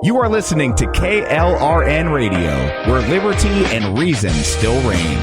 You are listening to KLRN Radio, where liberty and reason still reign.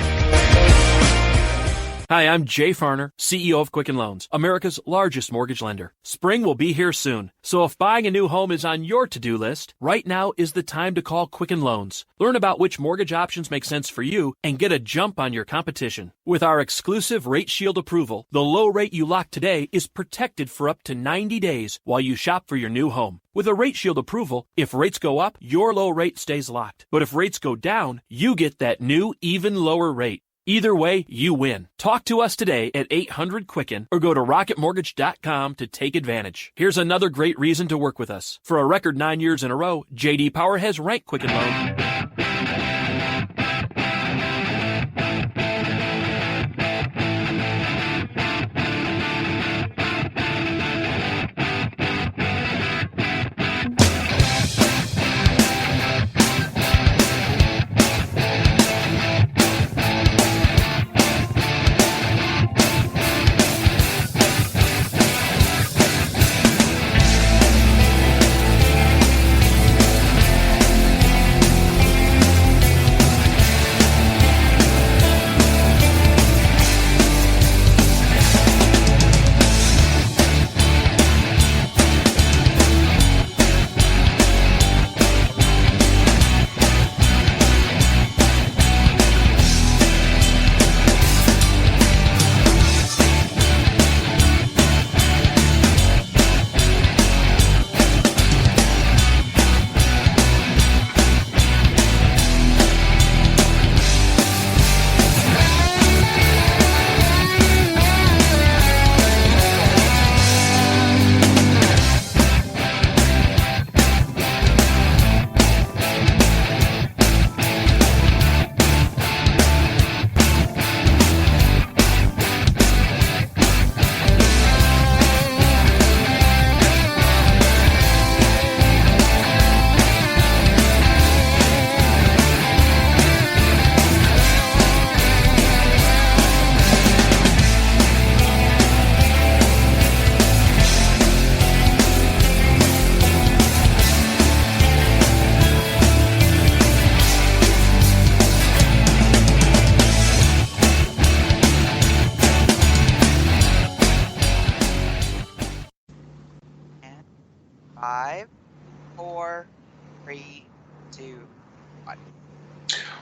Hi, I'm Jay Farner, CEO of Quicken Loans, America's largest mortgage lender. Spring will be here soon, so if buying a new home is on your to-do list, right now is the time to call Quicken Loans. Learn about which mortgage options make sense for you and get a jump on your competition. With our exclusive Rate Shield approval, the low rate you lock today is protected for up to 90 days while you shop for your new home. With a Rate Shield approval, if rates go up, your low rate stays locked. But if rates go down, you get that new, even lower rate. Either way, you win. Talk to us today at 800-QUICKEN or go to rocketmortgage.com to take advantage. Here's another great reason to work with us. For a record 9 years in a row, J.D. Power has ranked Quicken Loan.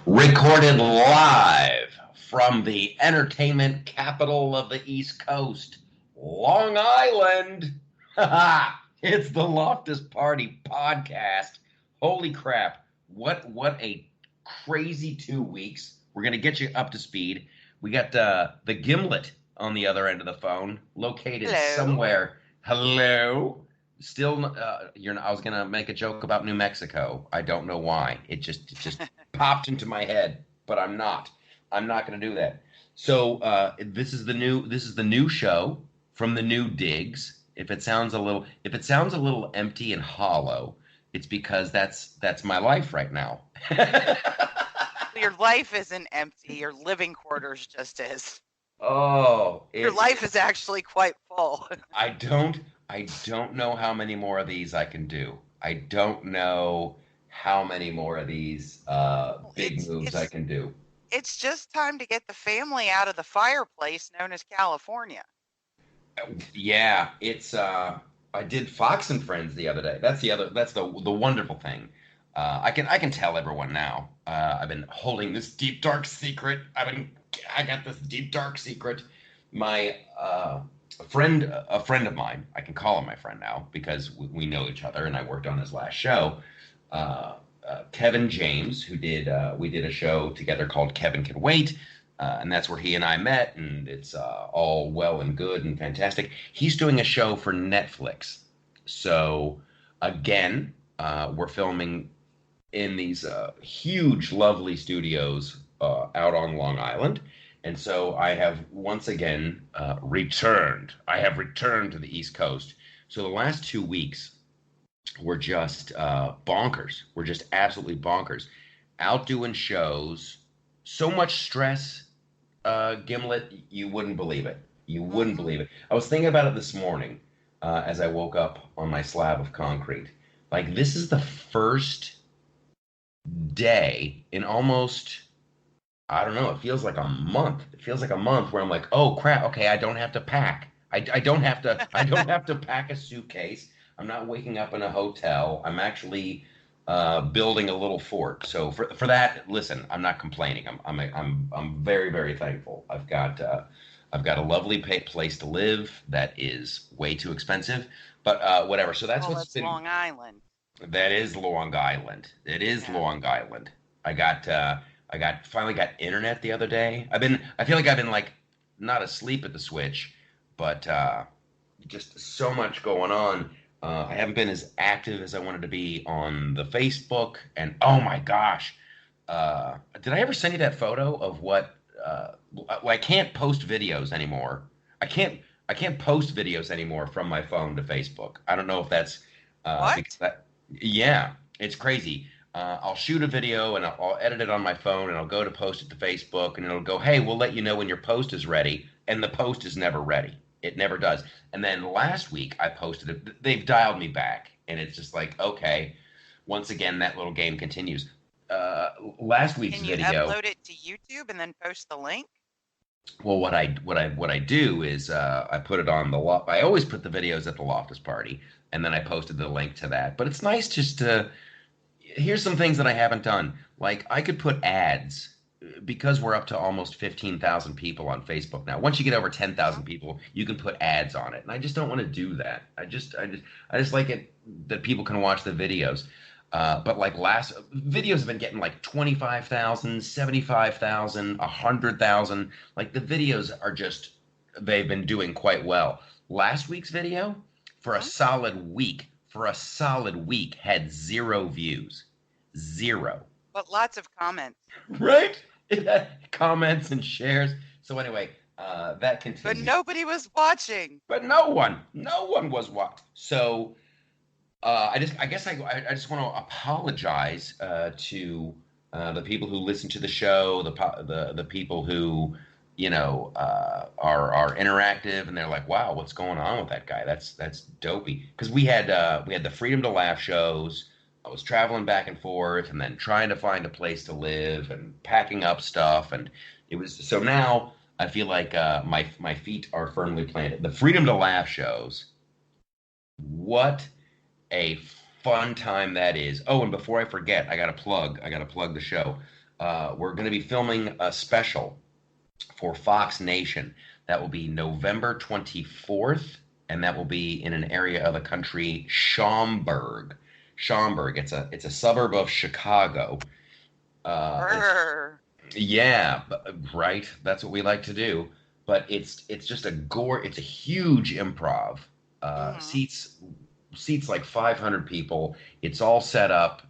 Recorded live from the entertainment capital of the East Coast, Long Island. It's the Loftus Party podcast. Holy crap. What a crazy 2 weeks. We're going to get you up to speed. We got the Gimlet on the other end of the phone, located somewhere. Hello. Still, I was gonna make a joke about New Mexico. I don't know why. It just popped into my head, but I'm not gonna do that. So this is the new show from the new digs. If it sounds a little empty and hollow, it's because that's my life right now. Your life isn't empty. Your living quarters just is. Oh, your life is actually quite full. I don't know how many more of these I can do. I don't know how many more of these big moves I can do. It's just time to get the family out of the fireplace known as California. Yeah, it's I did Fox and Friends the other day. That's the wonderful thing. I can tell everyone now. I've been holding this deep dark secret. I got this deep dark secret. My a friend of mine, I can call him my friend now because we know each other, and I worked on his last show. Kevin James, we did a show together called Kevin Can Wait, and that's where he and I met, and it's all well and good and fantastic. He's doing a show for Netflix. So again, we're filming in these huge, lovely studios out on Long Island. And so I have once again returned. I have returned to the East Coast. So the last 2 weeks were just bonkers. We're just absolutely bonkers. Out doing shows. So much stress, Gimlet, you wouldn't believe it. You wouldn't believe it. I was thinking about it this morning as I woke up on my slab of concrete. Like this is the first day in almost, I don't know, it feels like a month. It feels like a month where I'm like, oh crap, okay, I don't have to pack. I don't have to I don't have to pack a suitcase. I'm not waking up in a hotel. I'm actually building a little fort. So for that, listen, I'm not complaining. I'm very very thankful. I've got a lovely place to live that is way too expensive, but whatever. So that's Well, what's it's been. Long Island. That is Long Island. It is Yeah. Long Island. I got finally got internet the other day. I feel like I've been like not asleep at the switch, but just so much going on. I haven't been as active as I wanted to be on the Facebook, and oh my gosh, did I ever send you that photo of what? Well, I can't post videos anymore. I can't I can't post videos anymore from my phone to Facebook. I don't know if that's What? because that yeah, it's crazy. I'll shoot a video and I'll edit it on my phone and I'll go to post it to Facebook and it'll go, hey, we'll let you know when your post is ready. And the post is never ready. It never does. And then last week I posted it. They've dialed me back. And it's just like, okay, once again, that little game continues. Uh, Last week's Can you video. upload it to YouTube and then post the link? Well, what I do is I put it on the loft. I always put the videos at the Loftus party, and then I posted the link to that. But it's nice just to here's some things that I haven't done. Like I could put ads because we're up to almost 15,000 people on Facebook now. Once you get over 10,000 people, you can put ads on it. And I just don't want to do that. I just like it that people can watch the videos. But like last videos have been getting like 25,000, 75,000, 100,000. Like the videos are just they've been doing quite well. Last week's video for a Mhm. solid week had 0 views. 0. But lots of comments. Right? It had comments and shares. So anyway, that But continues. nobody was watching. But no one was what. So I guess I just want to apologize to the people who listen to the show, the people who are interactive and they're like, wow, what's going on with that guy? That's dopey. Because we had the Freedom to Laugh shows. I was traveling back and forth and then trying to find a place to live and packing up stuff and it was so now I feel like my feet are firmly planted. The Freedom to Laugh shows. What a fun time that is. Oh, and before I forget, I got to plug the show. We're going to be filming a special for Fox Nation. That will be November 24th, and that will be in an area of the country, Schaumburg. Schaumburg. It's a suburb of Chicago. Brr. Yeah, right. That's what we like to do. But it's just it's a huge improv. Mhm. Seats like 500 people. It's all set up,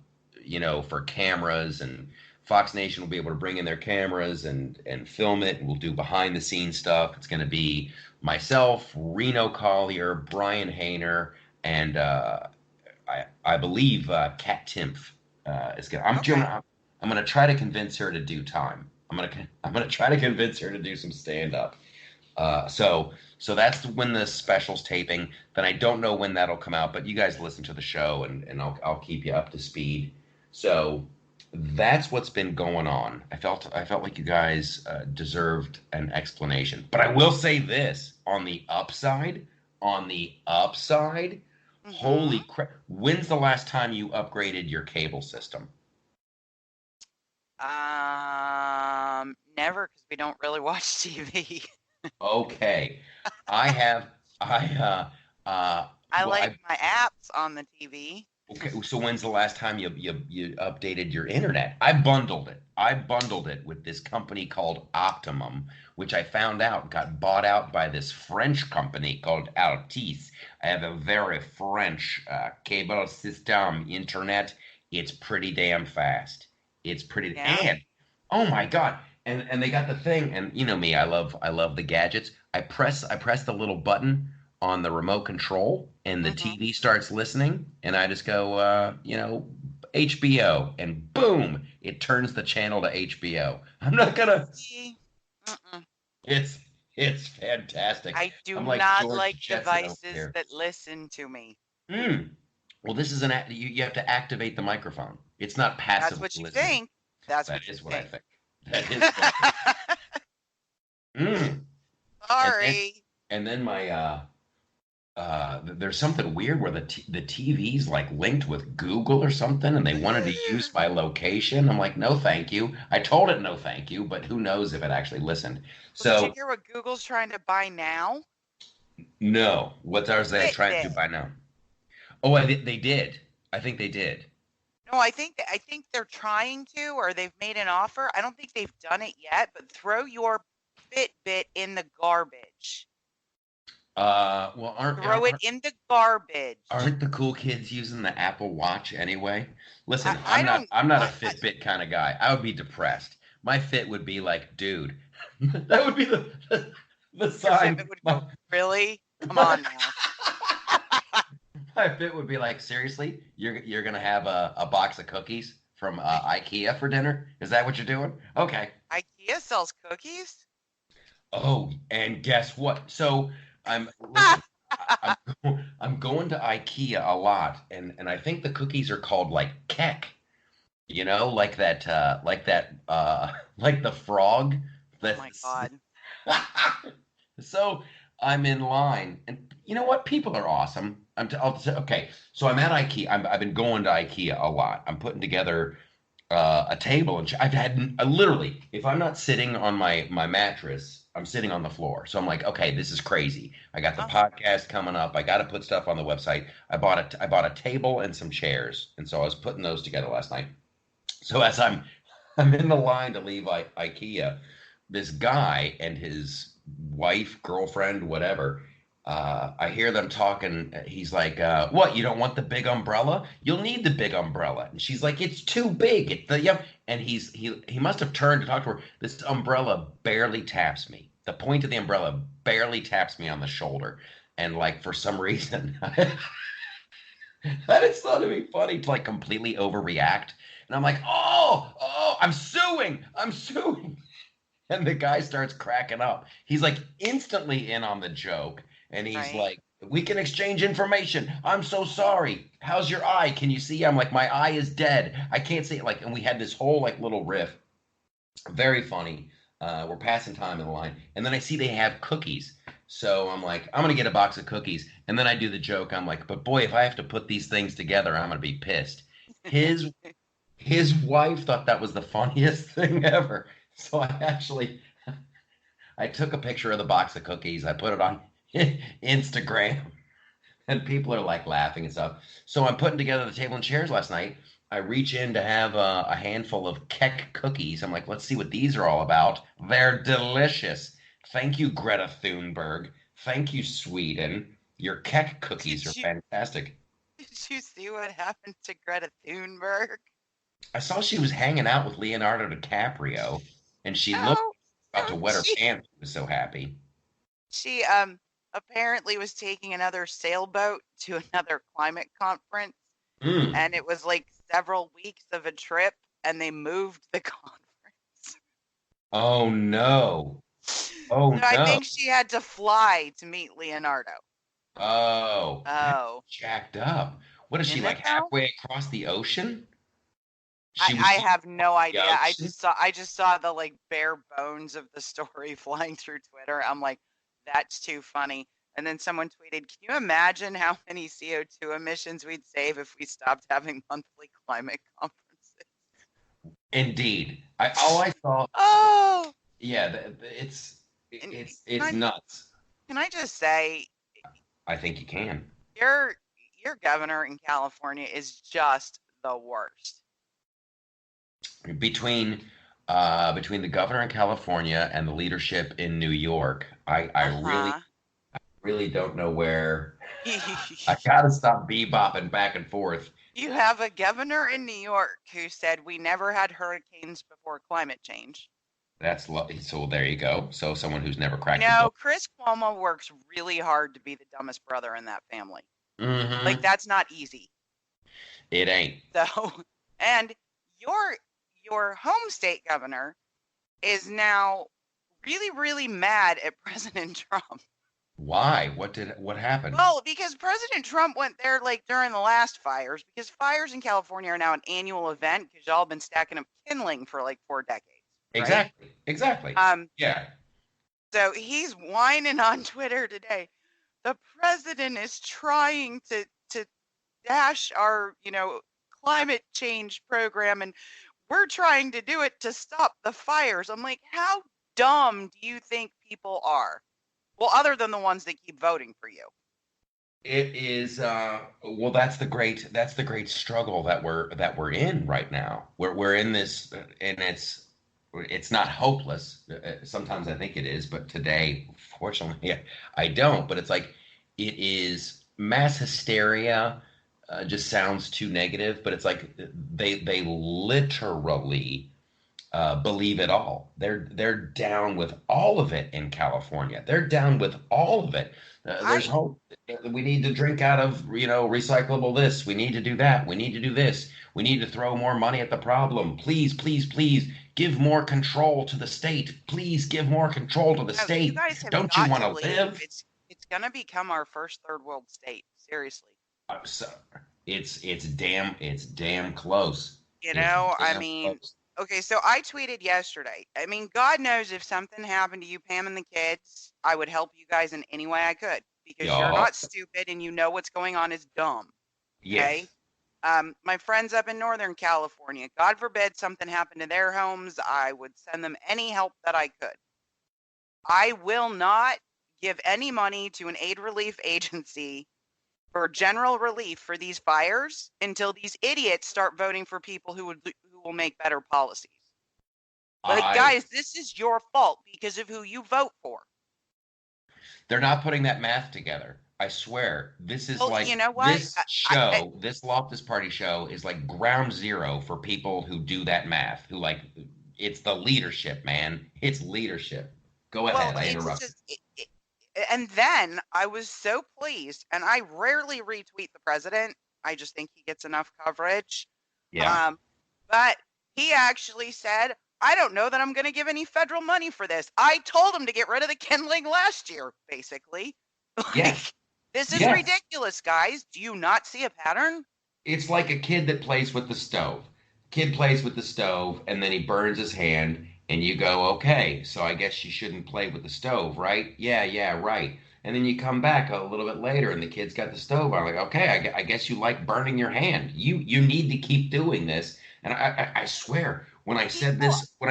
for cameras, and Fox Nation will be able to bring in their cameras and film it. And we'll do behind the scenes stuff. It's going to be myself, Reno Collier, Brian Hayner, and I believe Kat Timpf is going. Okay. I'm going to try to convince her to do time. I'm gonna try to convince her to do some stand up. So that's when the special's taping. Then I don't know when that'll come out, but you guys listen to the show and I'll keep you up to speed. So that's what's been going on. I felt like you guys deserved an explanation. But I will say this on the upside, holy Mhm. crap! When's the last time you upgraded your cable system? Never, because we don't really watch TV. Okay, I have I well like I my apps on the TV. okay. So when's the last time you updated your internet? I bundled it with this company called Optimum, which I found out got bought out by this French company called Altice. I have a very French cable system internet. It's pretty damn fast. It's pretty Yeah. and oh my god. And they got the thing, and you know me, I love the gadgets. I press the little button on the remote control, and the Mhm. TV starts listening, and I just go, HBO, and boom, it turns the channel to HBO. I'm not gonna. See? Mm-mm. It's it's fantastic. I do I'm like not George like Jetson over devices here. that listen to me. Hmm. Well, this is you have to activate the microphone. It's not That's passively what you listening. think. That's That what you is what I think. think. That is what I think. Mm. And then, Sorry. and then my there's something weird where the TV's like linked with Google or something, and they wanted to use my location. I'm like, no, thank you. I told it no, thank you, but who knows if it actually listened. Well, did you So hear what Google's trying to buy now? no, what are they trying to Fitbit. do by now? Oh, they did. I think they did. No, I think they're trying to, or they've made an offer. I don't think they've done it yet, but throw your Fitbit in the garbage. Well, Throw it in the garbage. aren't the cool kids using the Apple Watch anyway? Listen, I don't. I'm not a Fitbit kind of guy. I would be depressed. My Fit would be like, dude, that would be the Your sign. Fitbit would go, really? Come on now. My Fit would be like, seriously, you're gonna have a box of cookies from IKEA for dinner? Is that what you're doing? Okay. IKEA sells cookies? Oh, and guess what? So listen, I'm going to IKEA a lot, and I think the cookies are called like kek. You know, like the frog. Oh my God. So I'm in line, and you know what? People are awesome. Okay. So I'm at IKEA. I've been going to IKEA a lot. I'm putting together a table, and I've had literally, if I'm not sitting on my mattress, I'm sitting on the floor. So I'm like, okay, this is crazy. I got the podcast coming up. I got to put stuff on the website. I bought a table and some chairs, and so I was putting those together last night. So as I'm in the line to leave IKEA, this guy and his wife, girlfriend, whatever. I hear them talking. He's like, "What? You don't want the big umbrella? You'll need the big umbrella." And she's like, "It's too big." And he must have turned to talk to her. This umbrella barely taps me. The point of the umbrella barely taps me on the shoulder. And like for some reason, I just thought it'd be funny to like completely overreact. And I'm like, oh, I'm suing. And the guy starts cracking up. He's like instantly in on the joke. And he's Right. like, we can exchange information. I'm so sorry. How's your eye? Can you see? I'm like, my eye is dead. I can't see it. Like, and we had this whole like little riff. Very funny. We're passing time in the line. And then I see they have cookies. So I'm like, I'm going to get a box of cookies. And then I do the joke. I'm like, but boy, if I have to put these things together, I'm going to be pissed. His wife thought that was the funniest thing ever. So I took a picture of the box of cookies. I put it on Instagram, and people are like laughing and stuff. So I'm putting together the table and chairs last night. I reach in to have a handful of Keck cookies. I'm like, let's see what these are all about. They're delicious. Thank you, Greta Thunberg. Thank you, Sweden. Your Keck cookies are fantastic. Did you see what happened to Greta Thunberg? I saw she was hanging out with Leonardo DiCaprio, and she looked about to wet her pants. She was so happy. She apparently was taking another sailboat to another climate conference, and it was like several weeks of a trip, and they moved the conference. Oh no. Oh So no. I think she had to fly to meet Leonardo. Oh. Oh. Jacked up. What is she like halfway across the ocean? I have no idea. I ocean? just saw the like bare bones of the story flying through Twitter. I'm like, that's too funny. And then someone tweeted, can you imagine how many CO2 emissions we'd save if we stopped having monthly climate conferences? Indeed. All I saw. Oh. Yeah, it's nuts. Can I just say? I think you can. Your governor in California is just the worst. Between the governor in California and the leadership in New York, I really don't know where. I gotta stop bebopping back and forth. You have a governor in New York who said we never had hurricanes before climate change. That's so there you go. So someone who's never cracked. No, Chris Cuomo works really hard to be the dumbest brother in that family. Mm-hmm. Like that's not easy. It ain't. So, and your home state governor is now really, really mad at President Trump. Why? What happened? Well, because President Trump went there like during the last fires, because fires in California are now an annual event because y'all been stacking up kindling for like 4 decades, right? Exactly. Um, Yeah. so he's whining on Twitter today. The president is trying to dash our, climate change program, and we're trying to do it to stop the fires. I'm like, how dumb do you think people are? Well, other than the ones that keep voting for you. It is well, that's the great struggle that we're in right now. We're in this, and it's not hopeless. Sometimes I think it is, but today, fortunately, I don't. But it's like it is mass hysteria. Just sounds too negative, but it's like they literally believe it all. They're down with all of it in California. They're down with all of it. There's I hope. We need to drink out of recyclable this. We need to do that. We need to do this. We need to throw more money at the problem. Please, please, please give more control to the state. Please give more control to the know you state. guys have Don't you got want to to leave. live? It's gonna become our first third world state. Seriously. So, it's damn close. It's I damn mean, close. okay, so I tweeted yesterday. I mean, God knows if something happened to you, Pam, and the kids, I would help you guys in any way I could because you're Y'all. not stupid and you know what's going on is dumb. Okay. Yes. My friends up in Northern California, God forbid something happened to their homes, I would send them any help that I could. I will not give any money to an aid relief agency for general relief for these fires until these idiots start voting for people who will make better policies. Like, I guys, this is your fault because of who you vote for. They're not putting that math together. I swear. This is Well, like you know what? this show, this Loftus Party show is like ground zero for people who do that math, who like it's the leadership, man. It's leadership. Go Well, ahead. I it's interrupted. just, and then I was so pleased, and I rarely retweet the president. I just think he gets enough coverage. Yeah. Um, but he actually said, I don't know that I'm going to give any federal money for this. I told him to get rid of the kindling last year, basically. Like, Yes. this is Yes. ridiculous, guys. Do you not see a pattern? It's like a kid that plays with the stove. Kid plays with the stove and then he burns his hand and you go, "Okay, so I guess you shouldn't play with the stove, right?" "Yeah, yeah, right." And then you come back a little bit later and the kid's got the stove on. Like, "Okay, I guess you like burning your hand. You need to keep doing this." And I swear, People, when I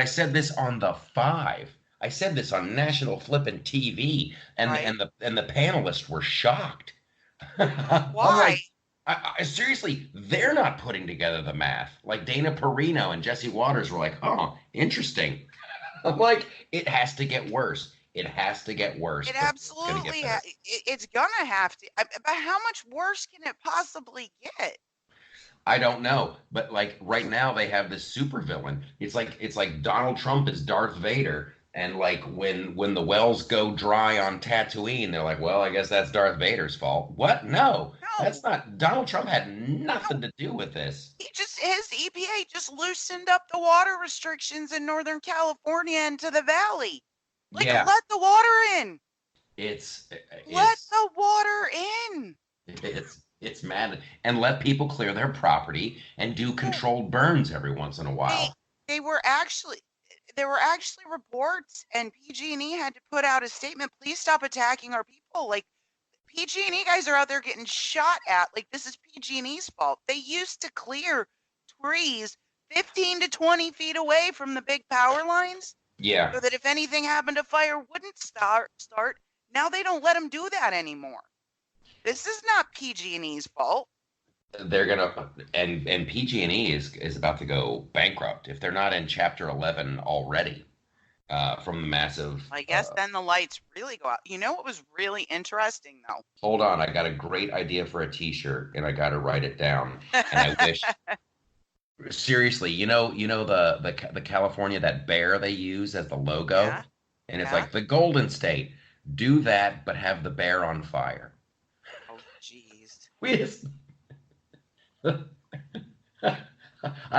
said this on the five, I said this on national flippin' TV, and right? and the panelists were shocked. I'm Why? like, seriously, they're not putting together the math. Like Dana Perino and Jesse Waters were like, "Oh, interesting." I'm like, it has to get worse. It has to get worse It before it's going to get absolutely, better. it's gonna have to. But how much worse can it possibly get? I don't know, but like right now they have this super villain. It's like Donald Trump is Darth Vader, and like when the wells go dry on Tatooine, they're like, "Well, I guess that's Darth Vader's fault." What? No, No, that's not. Donald Trump had no. nothing to do with this. His EPA just loosened up the water restrictions in Northern California into the valley. Like, Yeah, let the water in. it's Let it's the water in. it's mad, and let people clear their property and do Well, controlled burns every once in a they while. they were actually there were actually reports, and PG&E had to put out a statement. Please stop attacking our people. Like, PG&E guys are out there getting shot at. Like, this is PG&E's fault. They used to clear trees 15 to 20 feet away from the big power lines Yeah, so that if anything happened, a fire wouldn't start. Now they don't let them do that anymore. This is not PG&E's fault. they're gonna, and PG&E is about to go bankrupt if they're not in Chapter 11 already, from the massive. I guess then the lights really go out. You know what was really interesting Hold on, I got a great idea for a T-shirt, and I got to write it down. And I though? wish, seriously, the California, that bear they use as the logo, Yeah, and it's yeah. like the Golden State. Do that, but have the bear on fire. Oh, jeez. We just, I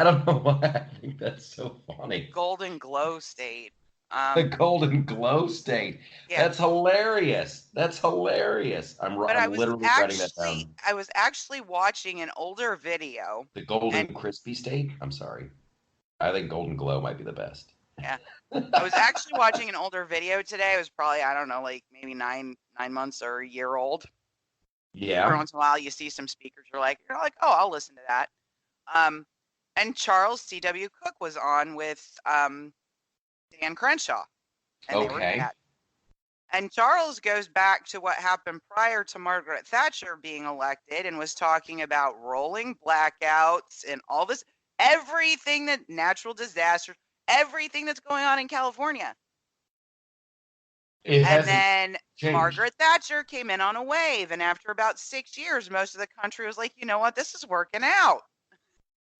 don't know why I think that's so funny. Golden glow state. The Um, Golden Glow state. yeah, That's hilarious. That's hilarious. but I'm literally writing that down. I was actually watching an older video, The and Golden Crispy state? I'm sorry. I think Golden Glow might be the best. yeah, I was actually watching an older video today. It was probably, I don't know, like maybe 9 months or a year old. Every Yeah. once in a while, you see some speakers. You're like, oh, I'll listen to that. Um, and Charles C.W. Cook was on with Dan Crenshaw, and they were Okay. chatting. And Charles goes back to what happened prior to Margaret Thatcher being elected and was talking about rolling blackouts and all this, everything that natural disasters, everything that's going on in California. It And hasn't then changed. Margaret Thatcher came in on a wave. And after about 6 years, most of the country was like, you know what? This is working out.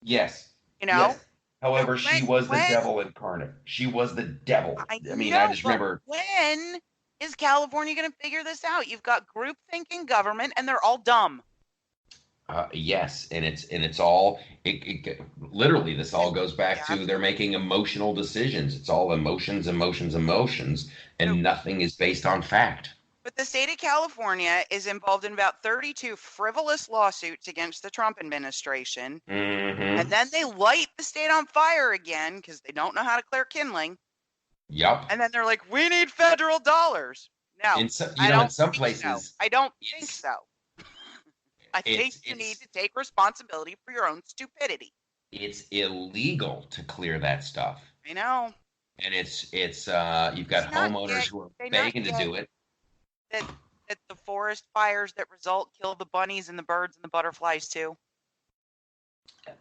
Yes. You know? Yes. However, So she was the devil incarnate. She was the devil. I I mean, I know, just but remember. when is California going to figure this out? You've got group thinking government, and they're all dumb. Yes, and it's all literally this all goes back Yeah. to they're making emotional decisions. It's all emotions, emotions, emotions, and So- nothing is based on fact. But the state of California is involved in about 32 frivolous lawsuits against the Trump administration. Mm-hmm. And then they light the state on fire again because they don't know how to clear kindling. Yup. And then they're like, we need federal dollars. No, In some, I don't in some think places, so. I don't think it's- so. I think you need to take responsibility for your own stupidity. it's illegal to clear that stuff, I know. and you've got It's not homeowners yet- who are they not begging to yet- do it. That the forest fires that result kill the bunnies and the birds and the butterflies too.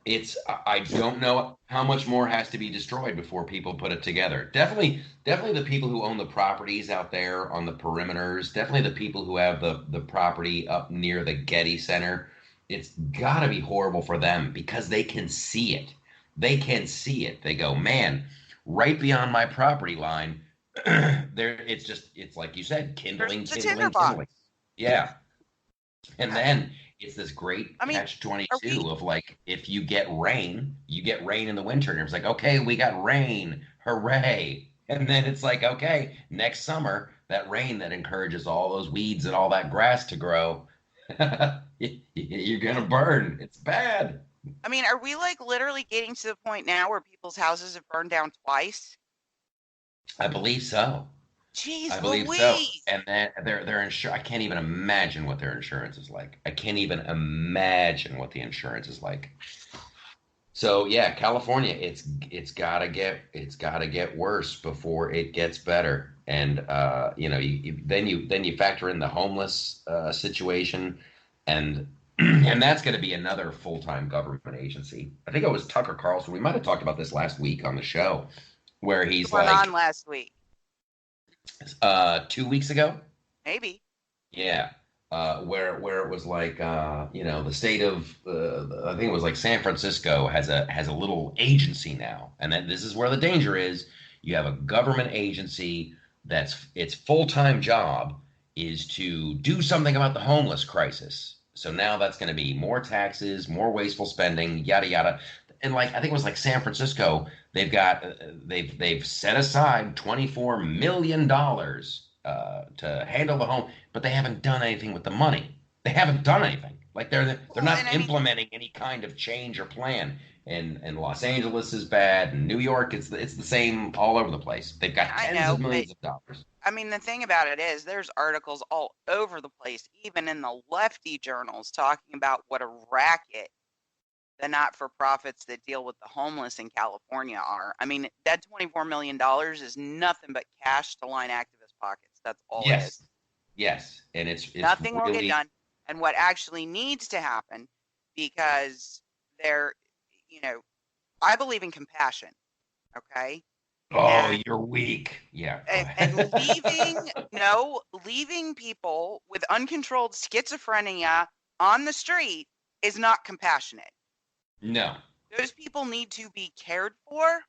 I don't know how much more has to be destroyed before people put it together. Definitely the people who own the properties out there on the perimeters, definitely the people who have the property up near the Getty Center. It's got to be horrible for them because they can see it. They can see it. They go, man, right beyond my property line, there it's like you said, kindling. Yeah. And then it's this great catch 22 of like, if you get rain in the winter, and it's like, okay, we got rain, hooray. And then it's like, okay, next summer, that rain that encourages all those weeds and all that grass to grow, you're gonna burn. It's bad. I mean, are we like literally getting to the point now where people's houses have burned down twice? I believe so. Jeez, I believe Louise. so. And then their insurance, I can't even imagine what their insurance is like. I can't even imagine what the insurance is like. So yeah, California, it's gotta get worse before it gets better. And then you factor in the homeless situation, and and that's going to be another full-time government agency. I think it was Tucker Carlson. We might have talked about this last week on the show, where he's We were like on last week. 2 weeks ago. Maybe. Yeah. Where it was like the state of I think it was like San Francisco has a little agency now, and then this is where the danger is. You have a government agency that's its full-time job is to do something about the homeless crisis. So now that's going to be more taxes, more wasteful spending, yada yada. And like I think it was like San Francisco, they've set aside $24 million to handle the home, but they haven't done anything with the money. They haven't done anything. Like they're not implementing any kind of change or plan. And Los Angeles is bad, and New York it's the same all over the place. They've got tens of millions of dollars. I mean, the thing about it is there's articles all over the place, even in the lefty journals, talking about what a racket the not-for-profits that deal with the homeless in California are. I mean, that $24 million is nothing but cash to line activist pockets. That's all it is. Yes, and it's nothing really... will get done. And what actually needs to happen, because I believe in compassion, okay? Oh, you're weak. Yeah. And leaving people with uncontrolled schizophrenia on the street is not compassionate. No. Those people need to be cared for,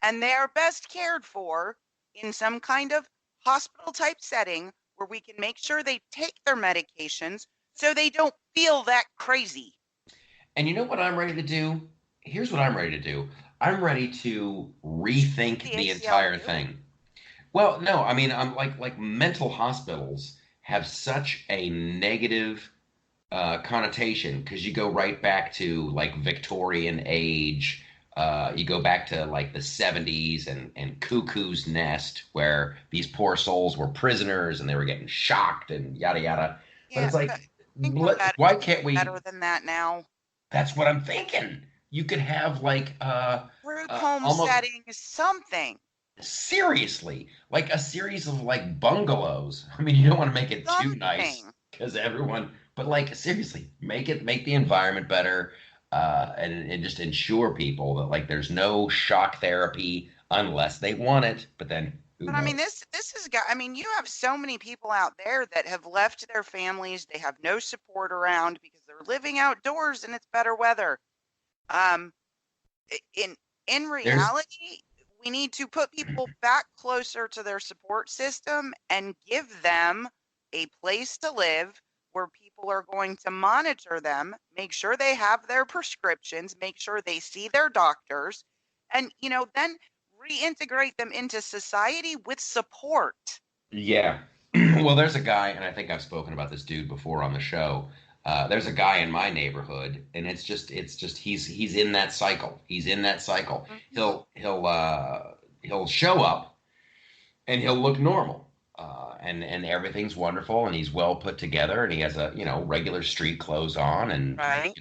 and they are best cared for in some kind of hospital-type setting where we can make sure they take their medications so they don't feel that crazy. And you know what I'm ready to do? here's what I'm ready to do. I'm ready to rethink The the entire ACLU. thing. Well, no, I mean, I'm like mental hospitals have such a negative connotation because you go right back to like Victorian age. You go back to like the 70s and Cuckoo's Nest, where these poor souls were prisoners and they were getting shocked and yada yada. But Yeah, it's but like, I why think can't we're better we? than that now. That's what I'm thinking. You could have like Group home almost setting is something. seriously, like a series of like bungalows. I mean, you don't want to make it too nice Something. because everyone, but like seriously, make the environment better, and just ensure people that like there's no shock therapy unless they want it. But then who But I mean, knows? this is got. I mean, you have so many people out there that have left their families. They have no support around because they're living outdoors and it's better weather. Um, in There's reality, we need to put people back closer to their support system and give them a place to live where people are going to monitor them, make sure they have their prescriptions, make sure they see their doctors, and then reintegrate them into society with support. Yeah. Well, there's a guy, and I think I've spoken about this dude before on the show. There's a guy in my neighborhood, and it's just he's in that cycle. He's in that cycle. Mhm. He'll show up and he'll look normal, and everything's wonderful, and he's well put together, and he has a regular street clothes on, and Right?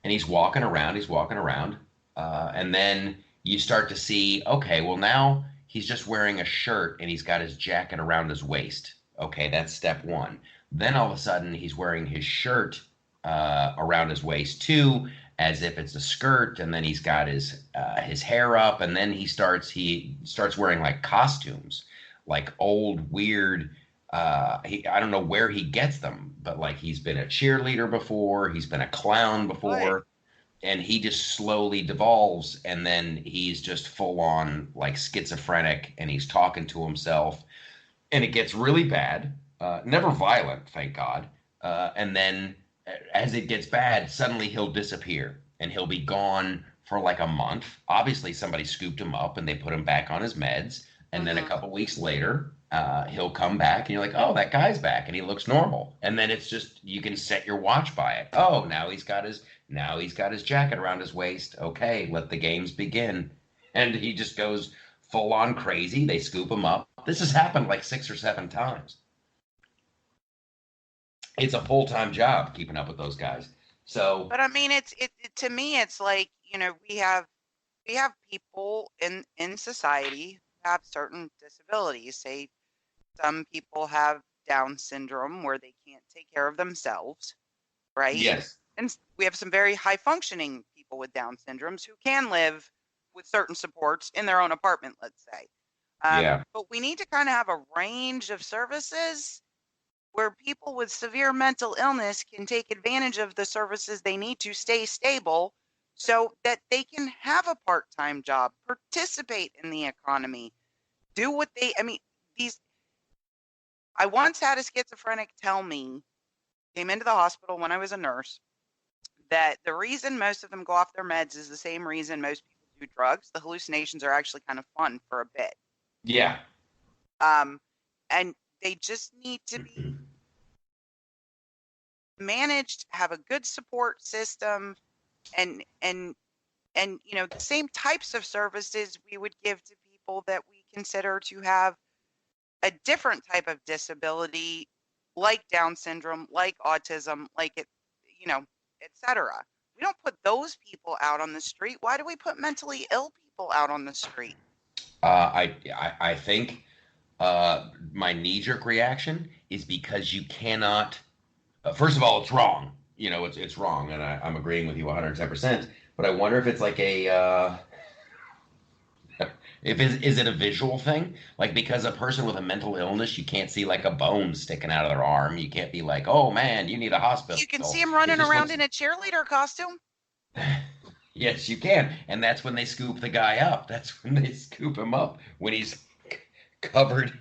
and he's walking around. He's walking around, and then you start to see, okay, well now he's just wearing a shirt and he's got his jacket around his waist. Okay, that's step one. Then all of a sudden he's wearing his shirt around his waist too, as if it's a skirt, and then he's got his hair up, and then he starts wearing like costumes, like old weird. I don't know where he gets them, but like he's been a cheerleader before, he's been a clown Good. before, and he just slowly devolves, and then he's just full on like schizophrenic, and he's talking to himself, and it gets really bad. Never violent, thank God. And then as it gets bad, suddenly he'll disappear and he'll be gone for like a month. Obviously, somebody scooped him up and they put him back on his meds. And then a Hmm. couple weeks later, he'll come back and you're like, oh, that guy's back and he looks normal. And then it's just you can set your watch by it. Oh, now he's got his jacket around his waist. Okay, let the games begin. And he just goes full on crazy. They scoop him up. This has happened like 6 or 7 times. It's a full time job keeping up with those guys. So But I mean, to me, it's like we have people in society who have certain disabilities. Say some people have Down syndrome where they can't take care of themselves, right? yes, And we have some very high functioning people with Down syndromes who can live with certain supports in their own apartment, let's say. yeah, But we need to kind of have a range of services where people with severe mental illness can take advantage of the services they need to stay stable so that they can have a part-time job, participate in the economy, do what I mean, these I once had a schizophrenic tell me, came into the hospital when I was a nurse, that the reason most of them go off their meds is the same reason most people do drugs. The hallucinations are actually kind of fun for a bit. yeah, Um, and they just need to be managed, have a good support system, and the same types of services we would give to people that we consider to have a different type of disability, like Down syndrome, like autism, like etc. We don't put those people out on the street. Why do we put mentally ill people out on the street? I think my knee jerk reaction is because you cannot. First of all, it's wrong. It's wrong, and I'm agreeing with you 110%. But I wonder if it's like if is it a visual thing? Like because a person with a mental illness, you can't see like a bone sticking out of their arm. You can't be like, oh man, you need a hospital. You can see them It running just around looks. in a cheerleader costume. Yes, you can. And that's when they scoop the guy up. That's when they scoop him up. When he's covered,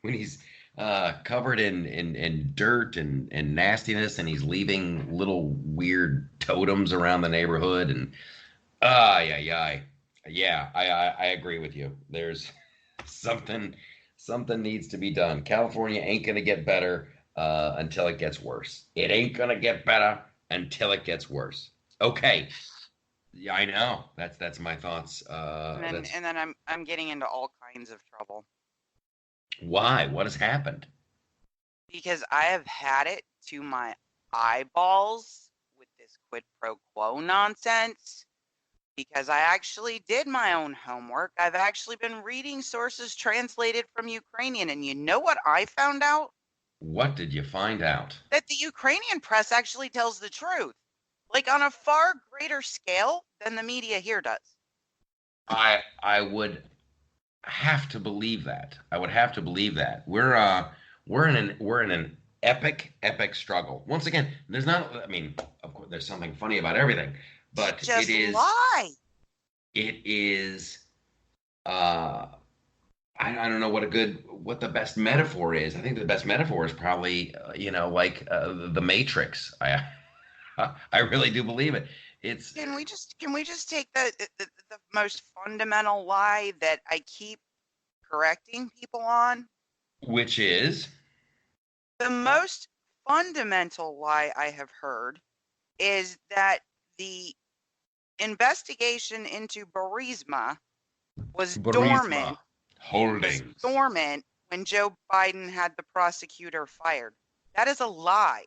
when he's covered in dirt and nastiness, and he's leaving little weird totems around the neighborhood. And Yeah, I agree with you. There's something something needs to be done. California ain't gonna get better until it gets worse. It ain't gonna get better until it gets worse. Okay. Yeah, I know. That's my thoughts. That's And then I'm getting into all kinds of trouble why. What has happened? because I have had it to my eyeballs with this quid pro quo nonsense. Because I actually did my own homework. I've actually been reading sources translated from Ukrainian. And you know what I found out? What did you find out? That the Ukrainian press actually tells the truth, like on a far greater scale than the media here does. I would have to believe that. I would have to believe that. We're in an epic struggle. Once again, there's not. I mean, of course, there's something funny about everything, but Just lie. it is. I don't know what the best metaphor is. I think the best metaphor is probably like the Matrix. I really do believe it. It's Can we just take the most fundamental lie that I keep correcting people on? which is The most fundamental lie I have heard is that the investigation into Burisma was Burisma was Holdings. dormant when Joe Biden had the prosecutor fired. That is a lie.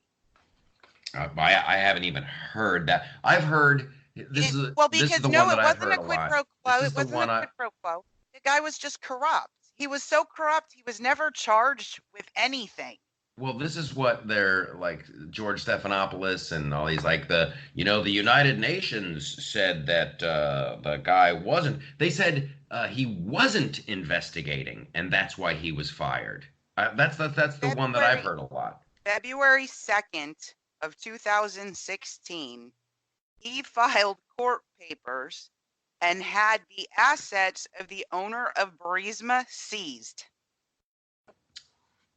I haven't even heard that. I've heard this is Because the no, one that it I've wasn't heard a a quid lot. pro quo. This is It the wasn't one a quid pro quo. The guy was just corrupt. He was so corrupt, he was never charged with anything. Well, this is what they're like George Stephanopoulos and all these like the United Nations said that the guy wasn't. They said he wasn't investigating, and that's why he was fired. That's the one that I've heard a lot. February 2nd of 2016, he filed court papers and had the assets of the owner of Burisma seized.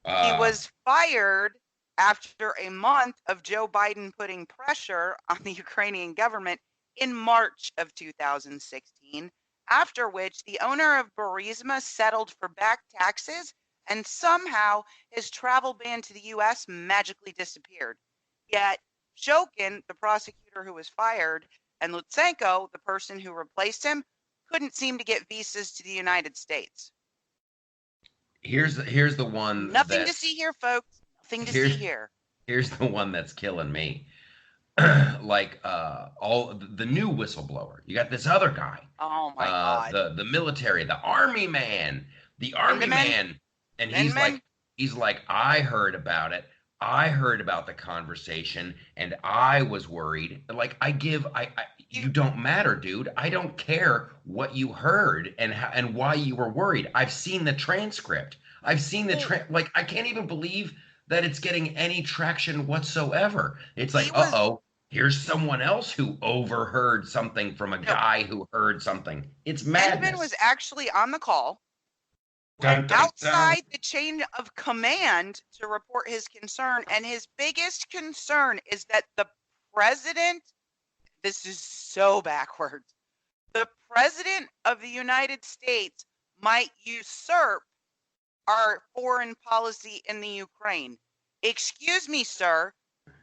He was fired after a month of Joe Biden putting pressure on the Ukrainian government in March of 2016, after which the owner of Burisma settled for back taxes and somehow his travel ban to the U.S. magically disappeared. Yet Shokin, the prosecutor who was fired, and Lutsenko, the person who replaced him, couldn't seem to get visas to the United States. Here's the one. Nothing to see here, folks. Nothing to see here. Here's the one that's killing me. Like all the new whistleblower. You got this other guy. Oh my God. The military, the army man, and he's like, I heard about it. I heard about the conversation, and I was worried. Like you don't matter, dude. I don't care what you heard and why you were worried. I've seen the transcript. I've seen the like. I can't even believe that it's getting any traction whatsoever. It's like, here's someone else who overheard something from a guy who heard something. It's madness. Edmund was actually on the call. Went outside the chain of command to report his concern, and his biggest concern is that the president, this is so backwards, the president of the United States might usurp our foreign policy in the Ukraine. Excuse me, sir,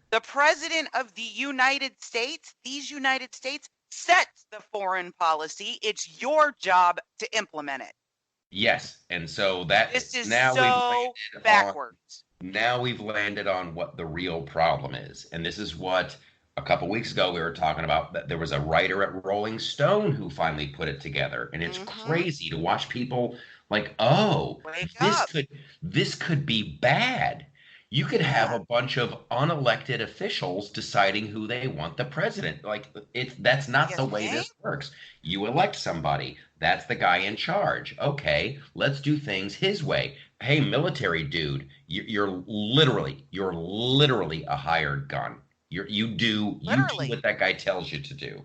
the president of the United States, these United States, sets the foreign policy. It's your job to implement it. Yes, and so that this is now so backwards. Now we've landed on what the real problem is, and this is what a couple weeks ago we were talking about. That there was a writer at Rolling Stone who finally put it together, and it's crazy to watch people like, this could be bad. You could have a bunch of unelected officials deciding who they want the president. Like that's not the way this works. You elect somebody. That's the guy in charge. Okay, let's do things his way. Hey, military dude, you're literally a hired gun. You do what that guy tells you to do.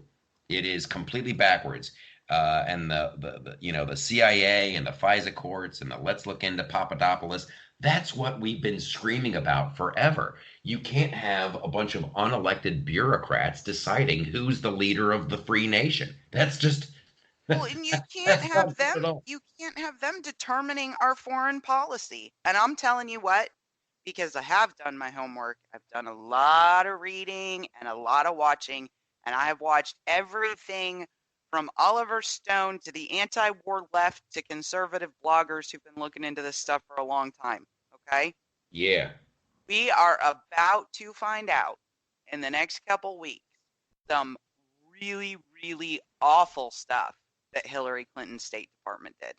It is completely backwards. And the CIA and the FISA courts and the let's look into Papadopoulos. That's what we've been screaming about forever. You can't have a bunch of unelected bureaucrats deciding who's the leader of the free nation. That's just Well, and that's not good at all. you can't have them determining our foreign policy. And I'm telling you what, because I have done my homework, I've done a lot of reading and a lot of watching, and I have watched everything from Oliver Stone to the anti-war left to conservative bloggers who've been looking into this stuff for a long time. Okay? Yeah. We are about to find out in the next couple weeks some really, really awful stuff that Hillary Clinton's State Department did.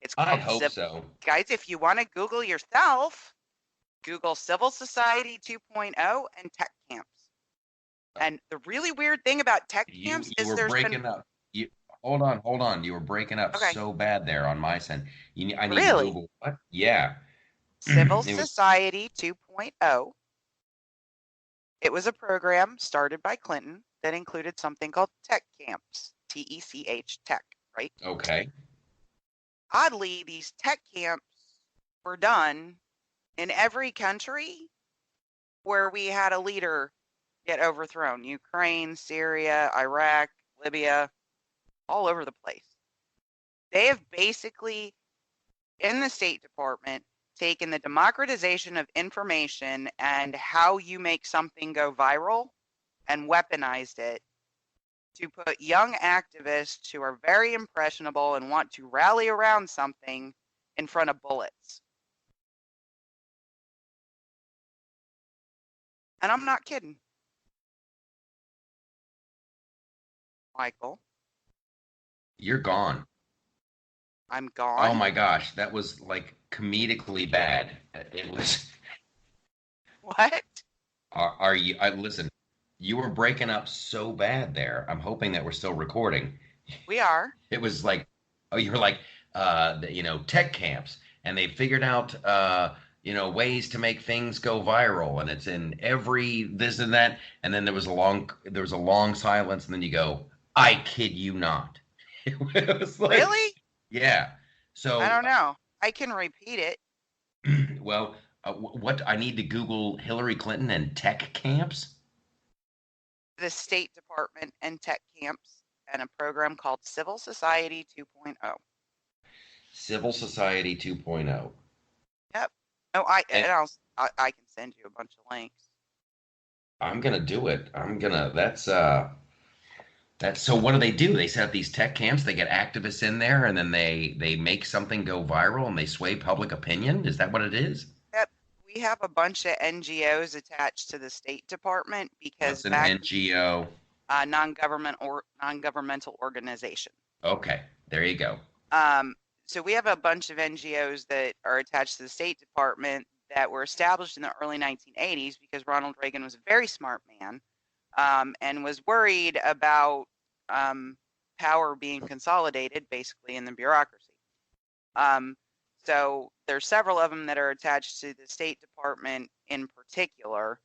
It's I called hope so. Guys, if you want to Google yourself, Google Civil Society 2.0 and tech camps. And the really weird thing about tech camps You is were there's breaking been up. Hold on. You were breaking up okay, so bad there on my side. I need to really Google what? Yeah. Civil It was Society 2.0. It was a program started by Clinton that included something called tech camps, TECH tech, right? okay. Oddly, these tech camps were done in every country where we had a leader get overthrown. Ukraine, Syria, Iraq, Libya, all over the place. They have basically, in the State Department, taken the democratization of information and how you make something go viral and weaponized it to put young activists who are very impressionable and want to rally around something in front of bullets. And I'm not kidding. Michael, You're gone. I'm Oh gone. my gosh, that was like comedically bad. It was. What? Are you? Listen, you were breaking up so bad there. I'm hoping that we're still recording. We are. It was like, oh, you were like, tech camps, and they figured out, ways to make things go viral, and it's in every this and that. And then there was a long silence, and then you go, I kid you not. It was like, Really? yeah. I So, don't know. I can repeat it. well, what I need to Google Hillary Clinton and tech camps. The State Department and tech camps and a program called Civil Society 2.0. Civil Society 2.0. Yep. Oh, I And can send you a bunch of links. I'm gonna do it. That's so what do? They set up these tech camps, they get activists in there, and then they make something go viral and they sway public opinion. Is that what it is? Yep. We have a bunch of NGOs attached to the State Department because What's an back NGO? non-governmental organization. Okay, there you go. So we have a bunch of NGOs that are attached to the State Department that were established in the early 1980s because Ronald Reagan was a very smart man and was worried about power being consolidated basically in the bureaucracy. So there's several of them that are attached to the State Department in particular.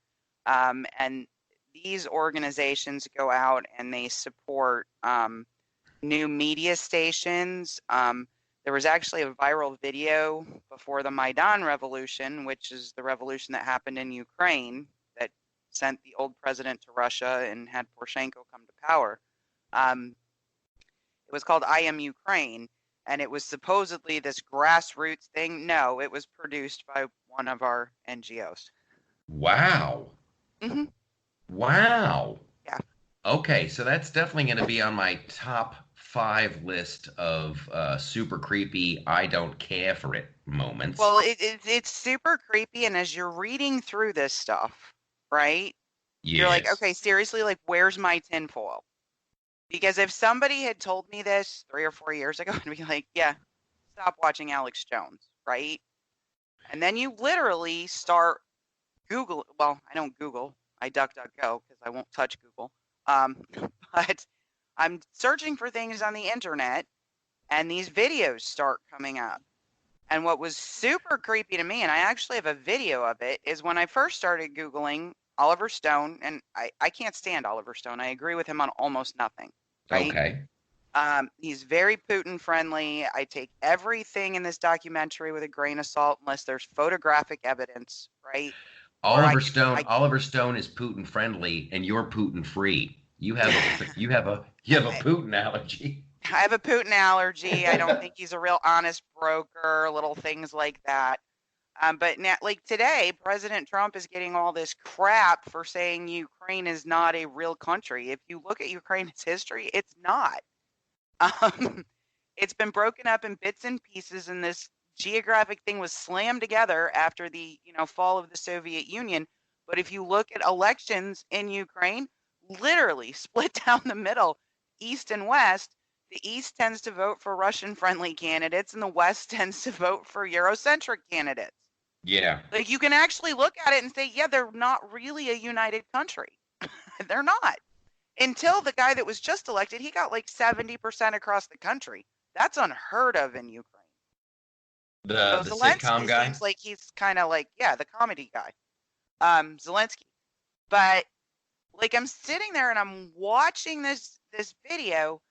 And these organizations go out and they support new media stations. There was actually a viral video before the Maidan Revolution, which is the revolution that happened in Ukraine that sent the old president to Russia and had Poroshenko come to power. It was called I Am Ukraine, and it was supposedly this grassroots thing. No, it was produced by one of our NGOs. Wow. Mm-hmm. Wow. Yeah. Okay, so that's definitely going to be on my top 5 list of super creepy, I don't care for it moments. Well, it's super creepy, and as you're reading through this stuff, right? Yes. You're like, okay, seriously, like, where's my tinfoil? Because if somebody had told me this 3 or 4 years ago, I'd be like, yeah, stop watching Alex Jones, right? And then you literally start Google. Well, I don't Google. I DuckDuckGo because I won't touch Google. But I'm searching for things on the internet, and these videos start coming up. And what was super creepy to me, and I actually have a video of it, is when I first started Googling Oliver Stone, and I can't stand Oliver Stone. I agree with him on almost nothing. Right? Okay. He's very Putin friendly. I take everything in this documentary with a grain of salt unless there's photographic evidence, right? Or Oliver Stone is Putin friendly, and you're Putin free. You have a Putin allergy. I have a Putin allergy. I don't think he's a real honest broker, little things like that. But now, like today, President Trump is getting all this crap for saying Ukraine is not a real country. If you look at Ukraine's history, it's not. It's been broken up in bits and pieces, and this geographic thing was slammed together after the fall of the Soviet Union. But if you look at elections in Ukraine, literally split down the middle, east and west. The east tends to vote for Russian-friendly candidates, and the west tends to vote for Eurocentric candidates. Yeah. Like you can actually look at it and say, yeah, they're not really a united country. They're not. Until the guy that was just elected, he got like 70% across the country. That's unheard of in Ukraine. The sitcom guy seems like he's kind of like, yeah, the comedy guy, Zelensky. But like I'm sitting there and I'm watching this video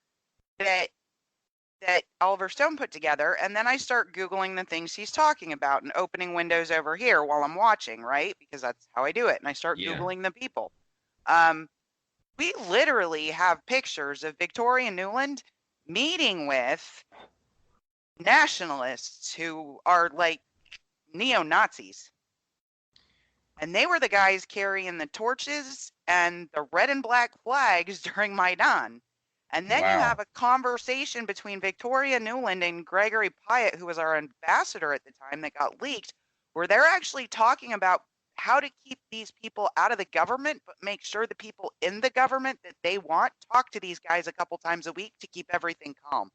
that Oliver Stone put together, and then I start Googling the things he's talking about and opening windows over here while I'm watching, right? Because that's how I do it. And I start Googling the people. We literally have pictures of Victoria Nuland meeting with nationalists who are like neo-Nazis. And they were the guys carrying the torches and the red and black flags during Maidan. And then you have a conversation between Victoria Nuland and Gregory Pyatt, who was our ambassador at the time, that got leaked, where they're actually talking about how to keep these people out of the government, but make sure the people in the government that they want talk to these guys a couple times a week to keep everything calm.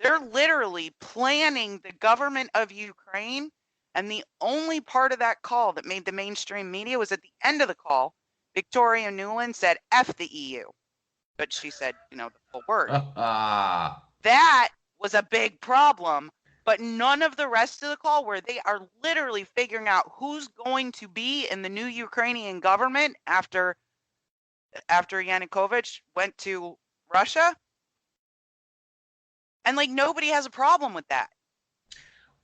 They're literally planning the government of Ukraine, and the only part of that call that made the mainstream media was at the end of the call, Victoria Nuland said, F the EU. But she said, the full word. That was a big problem, but none of the rest of the call, where they are literally figuring out who's going to be in the new Ukrainian government after Yanukovych went to Russia. And like nobody has a problem with that.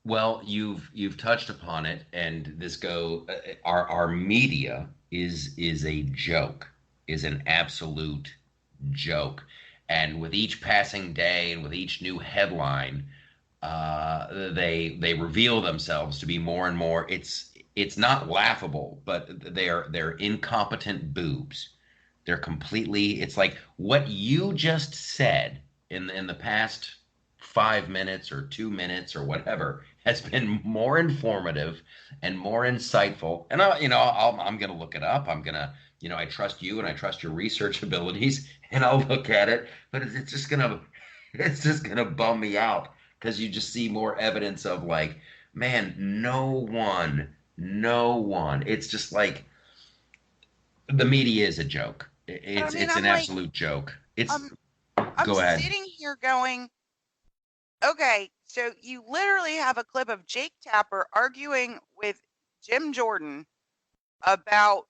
Well, you've touched upon it, and our media is a joke, is an absolute joke. And with each passing day and with each new headline, they reveal themselves to be more and more. It's not laughable, but they're incompetent boobs. They're completely. It's like what you just said in the past 5 minutes or 2 minutes or whatever has been more informative and more insightful. And I'm going to look it up. I'm going to. I trust you and I trust your research abilities, and I'll look at it. But it's just gonna bum me out, because you just see more evidence of like, man, no one. It's just like the media is a joke. It's an absolute joke. I'm go ahead. Sitting here going, okay, so you literally have a clip of Jake Tapper arguing with Jim Jordan about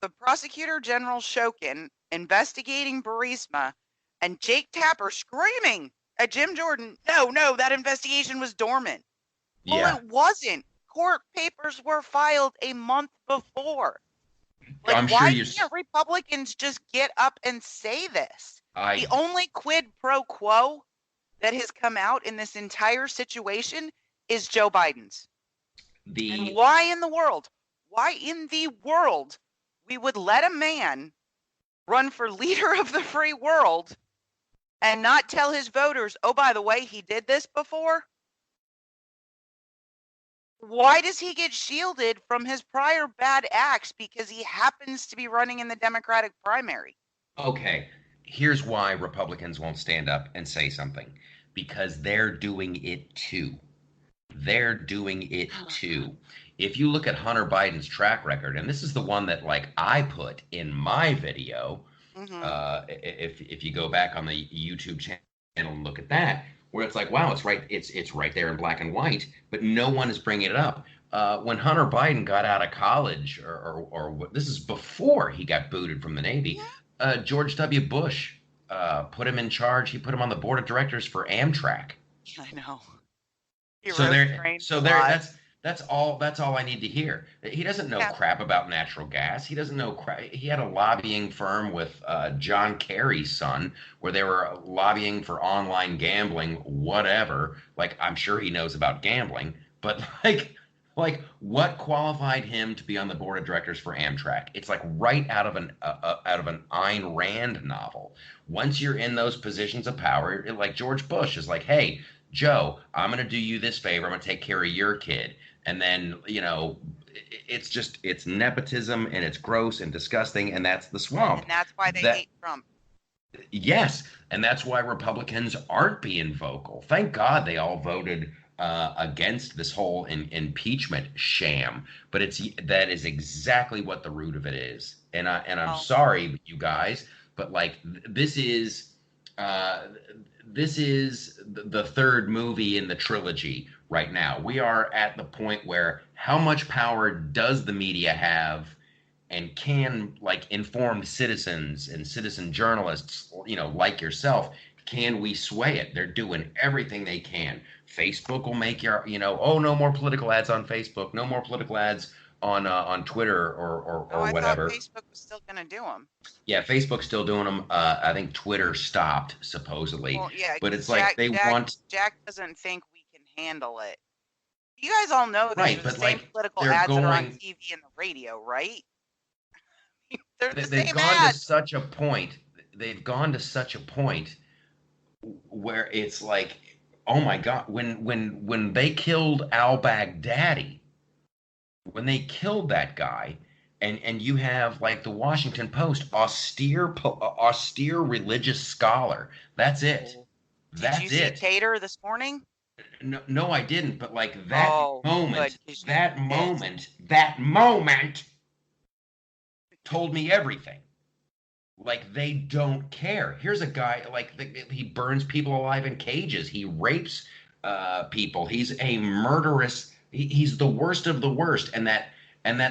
the prosecutor general Shokin investigating Burisma, and Jake Tapper screaming at Jim Jordan, no, that investigation was dormant. Yeah. Well, it wasn't. Court papers were filed a month before. Like, why can't Republicans just get up and say this? The only quid pro quo that has come out in this entire situation is Joe Biden's. And why in the world we would let a man run for leader of the free world and not tell his voters, oh, by the way, he did this before? Why does he get shielded from his prior bad acts because he happens to be running in the Democratic primary? Okay, here's why Republicans won't stand up and say something. Because they're doing it too. If you look at Hunter Biden's track record, and this is the one that like I put in my video, if you go back on the YouTube channel and look at that, where it's like, wow, it's right there in black and white, but no one is bringing it up. When Hunter Biden got out of college, or this is before he got booted from the Navy, George W. Bush put him in charge. He put him on the board of directors for Amtrak. I know. So Heroes there, train so for there. lives. That's all I need to hear. He doesn't know Yeah. crap about natural gas. He doesn't know crap. He had a lobbying firm with John Kerry's son, where they were lobbying for online gambling, whatever. Like I'm sure he knows about gambling, but like what qualified him to be on the board of directors for Amtrak? It's like right out of an Ayn Rand novel. Once you're in those positions of power, like George Bush is like, hey. Joe, I'm going to do you this favor. I'm going to take care of your kid. And then, it's nepotism and it's gross and disgusting. And that's the swamp. And that's why they That, hate Trump. yes. And that's why Republicans aren't being vocal. Thank God they all voted against this whole impeachment sham. But that is exactly what the root of it is. And I'm sorry, you guys, but like this is the third movie in the trilogy right now. We are at the point where how much power does the media have, and can like informed citizens and citizen journalists, like yourself, can we sway it? They're doing everything they can. Facebook will make oh, no more political ads on Facebook, no more political ads on Twitter or whatever. I thought Facebook was still going to do them. Yeah, Facebook's still doing them. I think Twitter stopped, supposedly. Well, yeah, but it's Jack, like Jack doesn't think we can handle it. You guys all know these right, are the but same like political they're ads that are on going. TV and the radio, right? They're the They've same gone ads. to such a point. They've gone to such a point where it's like, oh my God, when they killed al-Baghdadi, when they killed that guy. And you have like the Washington Post, austere religious scholar. That's it. That's Did you it. see Tater this morning? No, I didn't. But like that moment, good, that moment told me everything. Like they don't care. Here's a guy he burns people alive in cages. He rapes people. He's a murderous. He's the worst of the worst. And that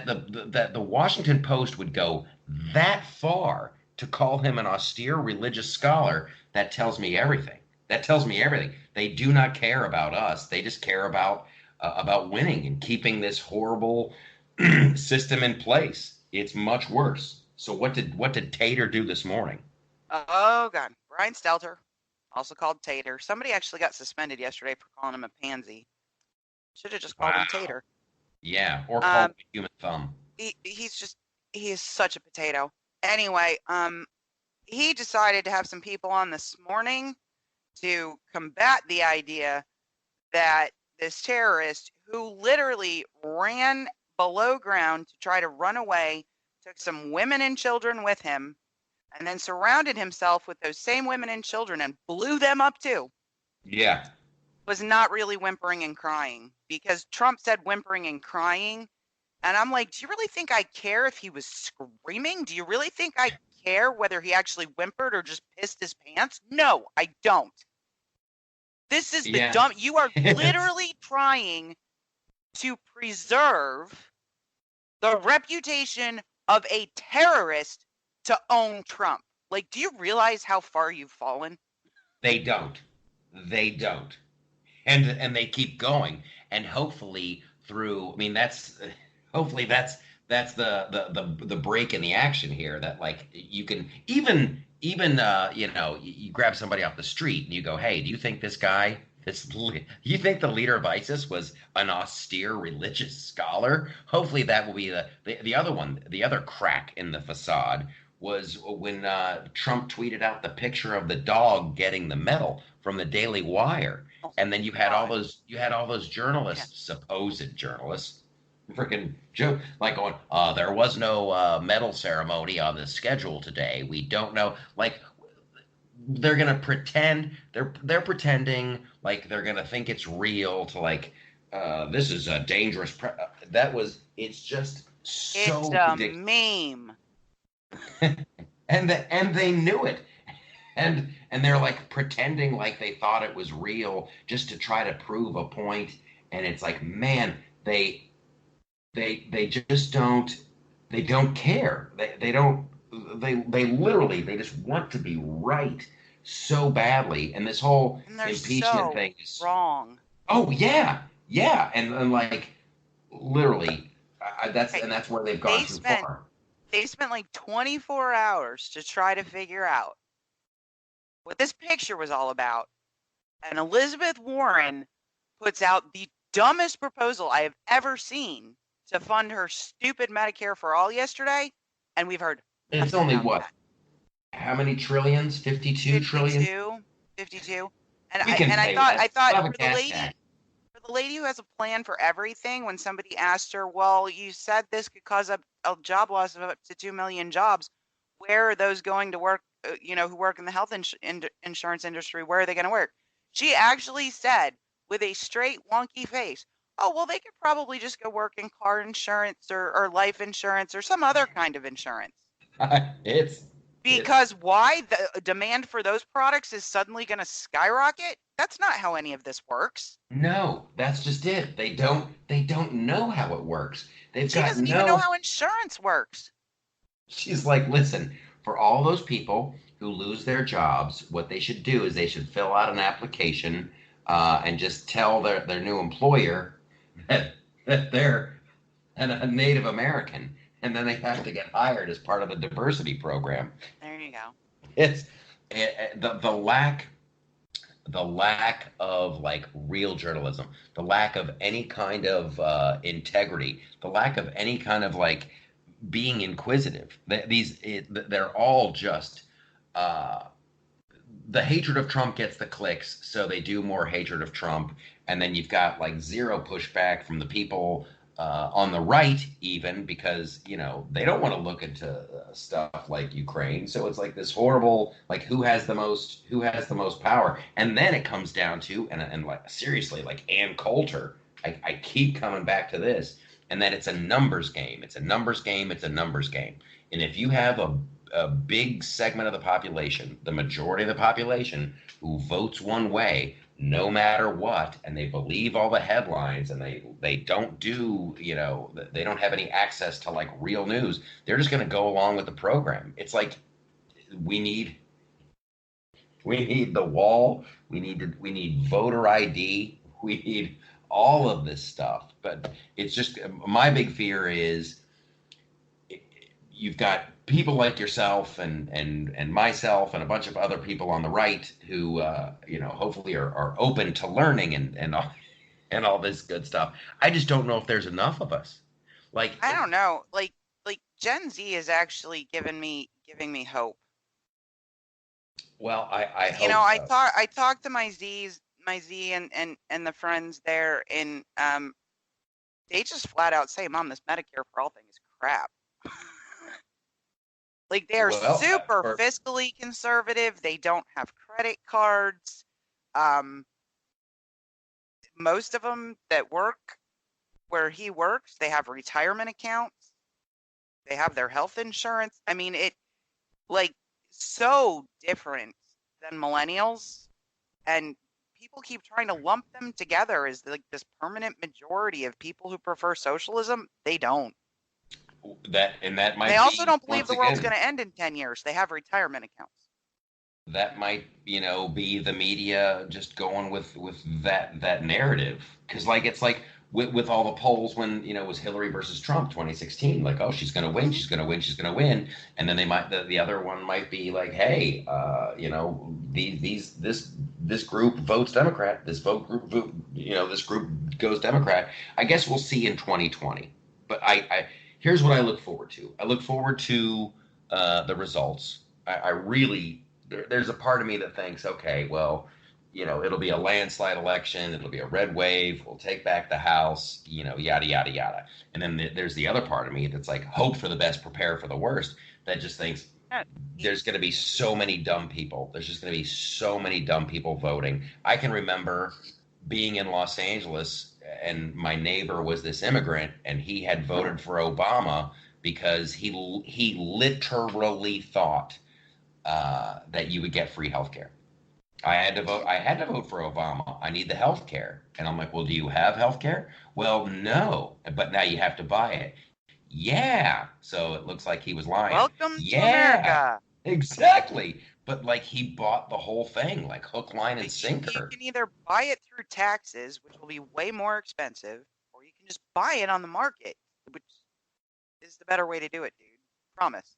the Washington Post would go that far to call him an austere religious scholar, that tells me everything. That tells me everything. They do not care about us. They just care about winning and keeping this horrible system in place. It's much worse. So what did Tater do this morning? Oh God, Brian Stelter, also called Tater. Somebody actually got suspended yesterday for calling him a pansy. Should have just called him Tater. Yeah, or called him a human thumb. He is such a potato. Anyway, he decided to have some people on this morning to combat the idea that this terrorist, who literally ran below ground to try to run away, took some women and children with him, and then surrounded himself with those same women and children and blew them up too. Yeah. Was not really whimpering and crying, because Trump said whimpering and crying. And I'm like, do you really think I care if he was screaming? Do you really think I care whether he actually whimpered or just pissed his pants? No, I don't. This is the dumb. You are literally trying to preserve the reputation of a terrorist to own Trump. Like, do you realize how far you've fallen? They don't. And they keep going. And hopefully that's the break in the action here, that like you can even you grab somebody off the street and you go, hey, do you think this guy, you think the leader of ISIS was an austere religious scholar? Hopefully that will be the other one. The other crack in the facade was when Trump tweeted out the picture of the dog getting the medal from the Daily Wire. And then you had all those journalists, supposed journalists, freaking joke, like going, there was no medal ceremony on the schedule today. We don't know. Like, they're gonna pretend they're pretending like they're gonna think it's real to like this is a dangerous. It's just so it's a ridiculous. meme. and they knew it. And they're like pretending like they thought it was real just to try to prove a point. And it's like, man, they just don't care. They don't they literally they just want to be right so badly, and this whole And they're impeachment so thing is. wrong. Oh yeah, yeah, and like literally, Okay, that's where they've gone they too spent far. they spent like 24 hours to try to figure out what this picture was all about. And Elizabeth Warren puts out the dumbest proposal I have ever seen to fund her stupid Medicare for all yesterday, and we've heard It's nothing only about what? that. How many trillions? 52 trillion? 52, 52. And We I can and I pay thought that. I thought We'll have a gas tax. for the lady who has a plan for everything, when somebody asked her, "Well, you said this could cause a job loss of up to 2 million jobs. Where are those going to work? Who work in the health insurance industry, where are they going to work?" She actually said with a straight wonky face, "Oh, well, they could probably just go work in car insurance or life insurance or some other kind of insurance." it's it's Because why? The demand for those products is suddenly going to skyrocket? That's not how any of this works. no, that's just it. They don't know how it works. They've She got doesn't even know no. how insurance works. She's like, listen, for all those people who lose their jobs, what they should do is they should fill out an application and just tell their new employer that they're a Native American, and then they have to get hired as part of the diversity program. There you go. It's the lack of like real journalism, the lack of any kind of integrity, the lack of any kind of like being inquisitive. They're all just uh, the hatred of Trump gets the clicks, so they do more hatred of Trump, and then you've got like zero pushback from the people on the right, even because they don't want to look into stuff like Ukraine. So it's like this horrible, like who has the most power, and then it comes down to and like seriously, like Ann Coulter. I keep coming back to this, and that it's a numbers game. It's a numbers game. It's a numbers game. And if you have a big segment of the population, the majority of the population, who votes one way no matter what, and they believe all the headlines, and they don't they don't have any access to like real news, they're just going to go along with the program. It's like we need the wall, we need voter ID, we need all of this stuff. But it's just, my big fear is you've got people like yourself and myself and a bunch of other people on the right who hopefully are open to learning and all this good stuff. I just don't know if there's enough of us. Like, I don't know. Like Gen Z is actually giving me hope. well, I You hope know, so. I talked to my Z and the friends there, and they just flat out say, "Mom, this Medicare for all thing is crap." Like, they are Well, super fiscally conservative. They don't have credit cards. Most of them that work where he works, they have retirement accounts. They have their health insurance. I mean, it like so different than millennials, and people keep trying to lump them together as like this permanent majority of people who prefer socialism. They don't. that might They also be, don't believe once the world's again, going to end in 10 years. They have retirement accounts. that might be the media just going with that narrative, because like it's like with all the polls when it was Hillary versus Trump 2016, like, oh, she's going to win, she's going to win, she's going to win, and then the other one might be like, hey, this group votes Democrat, this group goes Democrat. I guess we'll see in 2020. But I here's what I look forward to. I look forward to the results. I really, there's a part of me that thinks, okay, well, it'll be a landslide election. It'll be a red wave. We'll take back the House, yada, yada, yada. And then there's the other part of me that's like, hope for the best, prepare for the worst. That just thinks there's going to be so many dumb people. There's just going to be so many dumb people voting. I can remember being in Los Angeles, and my neighbor was this immigrant, and he had voted for Obama because he literally thought that you would get free health care. I had to vote for Obama. I need the health care. And I'm like, well, do you have health care? Well, no, but now you have to buy it. Yeah. So it looks like he was lying. Welcome to Yeah, America. exactly. But like he bought the whole thing, like hook, line, and You sinker. can either buy it through taxes, which will be way more expensive, or you can just buy it on the market, which is the better way to do it, dude. Promise.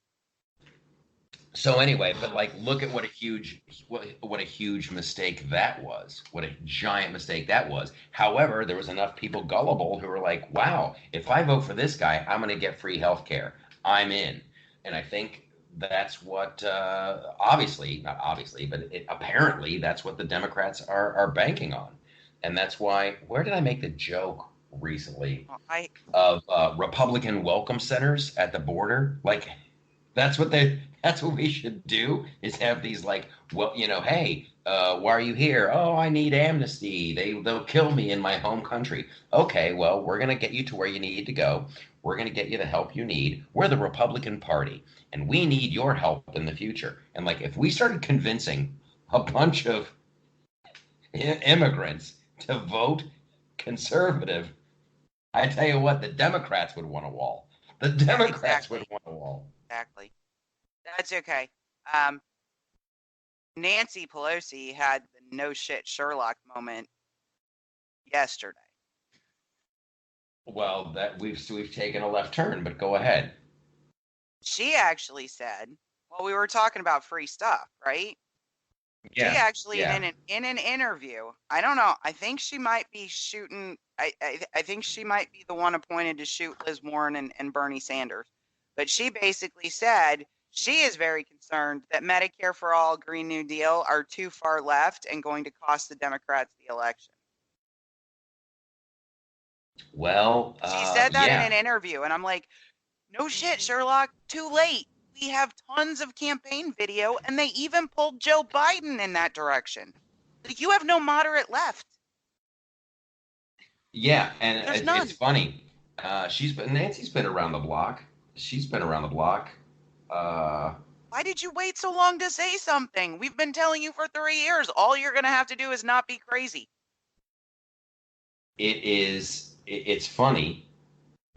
So anyway, but like look at what a huge mistake that was. What a giant mistake that was. However, there was enough people gullible who were like, "Wow, if I vote for this guy, I'm going to get free health care. I'm in." And I think that's what obviously, not obviously, but apparently that's what the Democrats are banking on. And that's why where did I make the joke recently Well, I of Republican welcome centers at the border? Like that's what we should do is have these like, well, hey, why are you here? Oh, I need amnesty. They'll kill me in my home country. Okay, well, we're gonna get you to where you need to go. We're gonna get you the help you need. We're the Republican Party, and we need your help in the future. And like if we started convincing a bunch of immigrants to vote conservative, I tell you what, the Democrats would want a wall. The Democrats would exactly, want a wall. exactly. That's okay. Um, Nancy Pelosi had the no shit Sherlock moment yesterday. Well, that we've taken a left turn, but go ahead. She actually said, well, we were talking about free stuff, right? She Yeah, actually yeah. in an interview, I don't know, I think she might be shooting I think she might be the one appointed to shoot Liz Warren and Bernie Sanders. But she basically said she is very concerned that Medicare for All, Green New Deal are too far left and going to cost the Democrats the election. Well, She said that in yeah, an interview, and I'm like, no shit, Sherlock, too late. We have tons of campaign video, and they even pulled Joe Biden in that direction. You have no moderate left. yeah, and There's it's none. funny. Nancy's been around the block. She's been around the block. Uh, Why did you wait so long to say something? We've been telling you for 3 years. All you're going to have to do is not be crazy. it's funny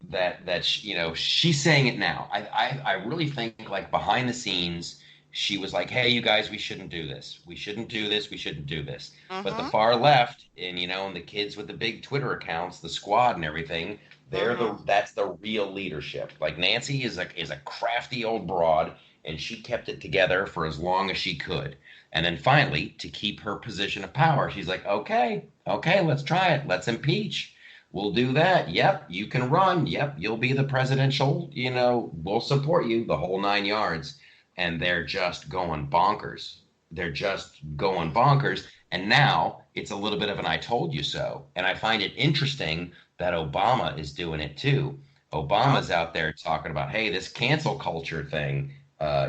that she's saying it now. I really think like behind the scenes she was like, hey, you guys, we shouldn't do this. We shouldn't do this. We shouldn't do this. But the Mm-hmm. far left and the kids with the big Twitter accounts, the squad and everything, Mm-hmm. that's the real leadership. Like Nancy is a crafty old broad, and she kept it together for as long as she could. And then finally, to keep her position of power, she's like, okay, let's try it. Let's impeach. We'll do that. Yep, you can run. Yep, you'll be the presidential, we'll support you, the whole 9 yards. And they're just going bonkers. They're just going bonkers. And now it's a little bit of an I told you so. And I find it interesting that Obama is doing it too. Yep. Obama's out there talking about, hey, this cancel culture thing,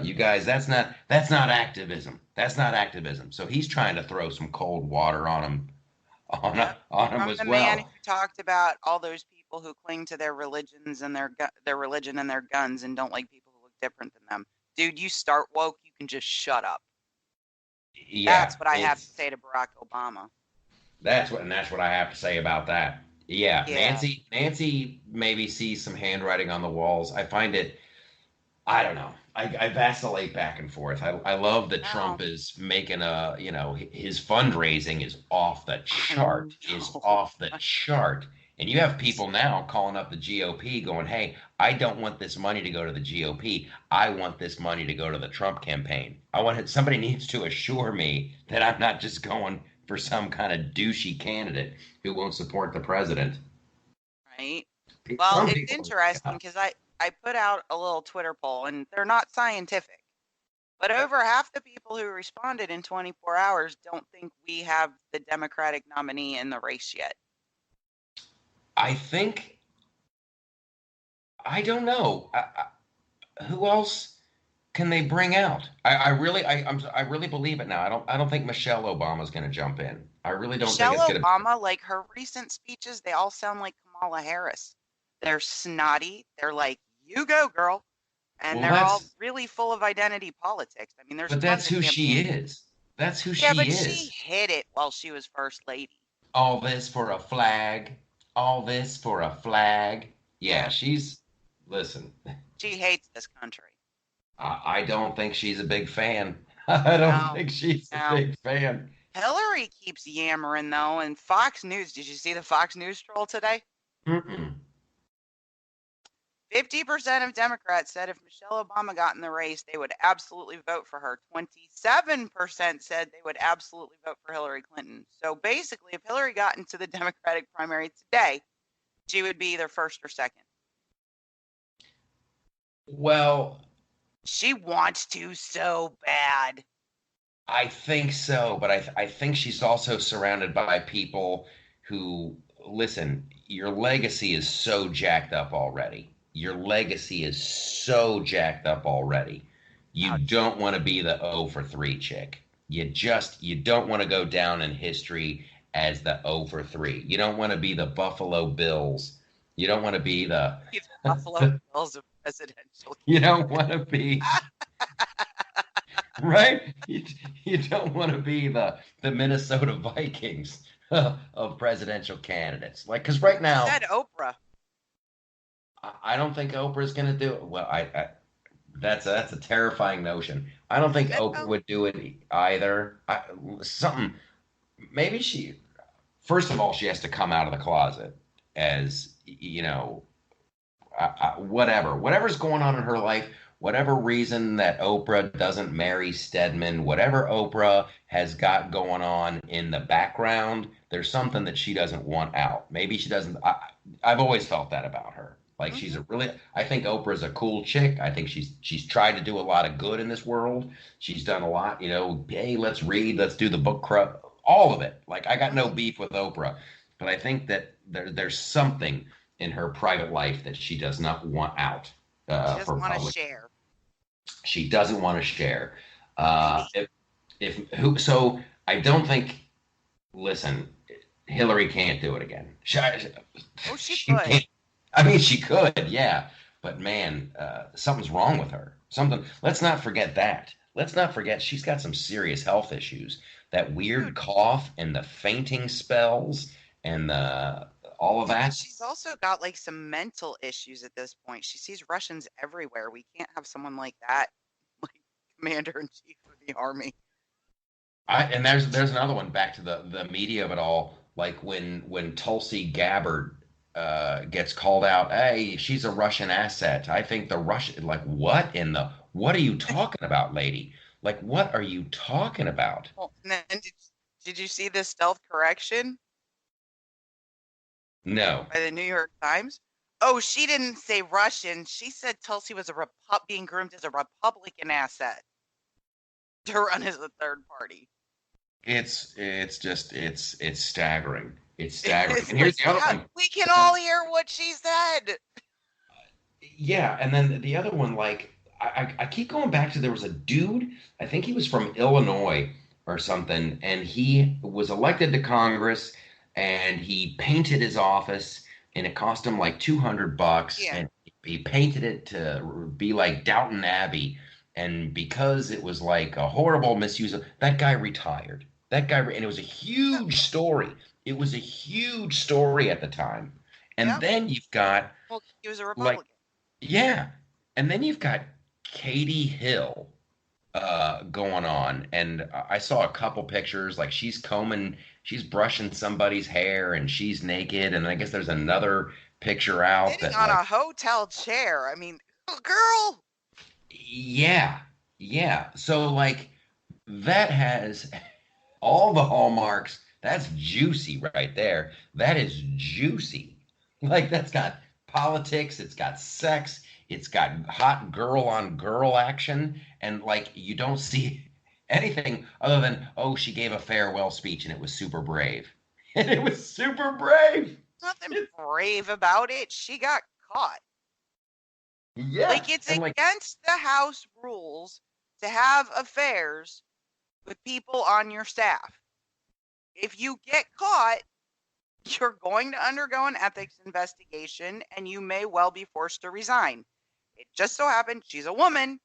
you guys, that's not activism. That's not activism. So he's trying to throw some cold water on him Yep. on him From as the man who well. talked about all those people who cling to their religions and their religion and their guns and don't like people who look different than them. Dude, you start woke, you can just shut up. Yeah, That's what I have to it's say to Barack Obama. that's what I have to say say about that. Yeah, Yeah. Nancy maybe sees some handwriting on the walls. I find it, I don't know. I vacillate back and forth. I love that No. Trump is making his fundraising is off the Oh, chart, is no. off the chart. And you have people now calling up the GOP going, hey, I don't want this money to go to the GOP. I want this money to go to the Trump campaign. Somebody needs to assure me that I'm not just going for some kind of douchey candidate who won't support the president. Right? Well, Some it's people, interesting yeah. because I put out a little Twitter poll, and they're not scientific, but over half the people who responded in 24 hours don't think we have the Democratic nominee in the race yet. I think, I don't know. Who else can they bring out? I really believe it now. I don't think Michelle Obama's going to jump in. I really don't think Michelle it's going to. Obama, like her recent speeches, they all sound like Kamala Harris. They're snotty. They're like, you go, girl. And Well, they're all that's really full of identity politics. I mean, there's but tons that's of who she campaign. is. That's who Yeah, she but she is. hit it while she was first lady. All this for a flag. All this for a flag. Yeah, Yeah. she's Listen, She hates this country. I don't think she's a big fan. I don't No, think she's a no. big fan. Hillary keeps yammering, though, and Fox News. Did you see the Fox News troll today? Mm-mm. 50% of Democrats said if Michelle Obama got in the race, they would absolutely vote for her. 27% said they would absolutely vote for Hillary Clinton. So basically, if Hillary got into the Democratic primary today, she would be either first or second. Well, She wants to so bad. I think so, but I think she's also surrounded by people who, listen, your legacy is so jacked up already. Your legacy is so jacked up already. You Ouch. don't want to be the 0 for 3 chick. You don't want to go down in history as the 0 for 3. You don't want to be the Buffalo Bills. You don't want to be the The Buffalo Bills of presidential. you don't want to be right? You don't want to be the Minnesota Vikings of presidential candidates. Like, because right now, Said Oprah. I don't think Oprah's going to do it. Well, that's a terrifying notion. I don't think Oprah would do it either. Something, maybe she, first of all, she has to come out of the closet as, whatever's going on in her life, whatever reason that Oprah doesn't marry Stedman, whatever Oprah has got going on in the background, there's something that she doesn't want out. Maybe she doesn't. I've always felt that about her. Like she's I think Oprah's a cool chick. I think she's tried to do a lot of good in this world. She's done a lot, hey, let's read, let's do the book club, all of it. Like I got no beef with Oprah, but I think that there's something in her private life that she does not want out. She doesn't for want to public. share. She doesn't want to share. So I don't think. Listen, Hillary can't do it again. She Could. can't. I mean, she could, yeah. But man, something's wrong with her. Something. Let's not forget that. Let's not forget she's got some serious health issues. That weird cough and the fainting spells and all of that. She's also got like some mental issues at this point. She sees Russians everywhere. We can't have someone like that, like commander in chief of the army. And there's another one back to the media of it all. Like when Tulsi Gabbard gets called out, hey, she's a Russian asset. I think the Russian, like what are you talking about, lady? Like what are you talking about? Well, and then did you see this stealth correction? No. By the New York Times? Oh, she didn't say Russian. She said Tulsi was being groomed as a Republican asset to run as a third party. It's staggering. It's staggering. And here's the other one. We can all hear what she said. Yeah, and then the other one, like I keep going back to, there was a dude, I think he was from Illinois or something, and he was elected to Congress. And he painted his office, and it cost him like $200. Yeah. And he painted it to be like Downton Abbey. And because it was like a horrible misuse of, that guy retired. And it was a huge story. It was a huge story at the time. And then you've got, well, he was a Republican. Yeah. And then you've got Katie Hill going on, and I saw a couple pictures, like she's brushing somebody's hair, and she's naked, and I guess there's another picture out sitting on a hotel chair. I mean, girl. Yeah. So like that has all the hallmarks. That's juicy right there. That is juicy. Like that's got politics. It's got sex. It's got hot girl on girl action. And like you don't see anything other than, oh, she gave a farewell speech and it was super brave. And it was super brave. Nothing brave about it. She got caught. Yeah. Like it's against the House rules to have affairs with people on your staff. If you get caught, you're going to undergo an ethics investigation and you may well be forced to resign. It just so happened she's a woman.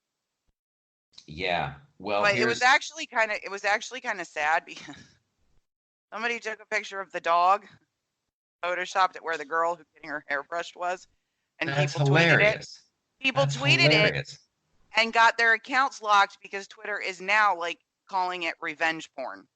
Yeah. Well, but it was actually kind of sad because somebody took a picture of the dog, photoshopped it where the girl who getting her hair brushed was, and That's people tweeted it. hilarious. People That's tweeted hilarious. it and got their accounts locked because Twitter is now like calling it revenge porn.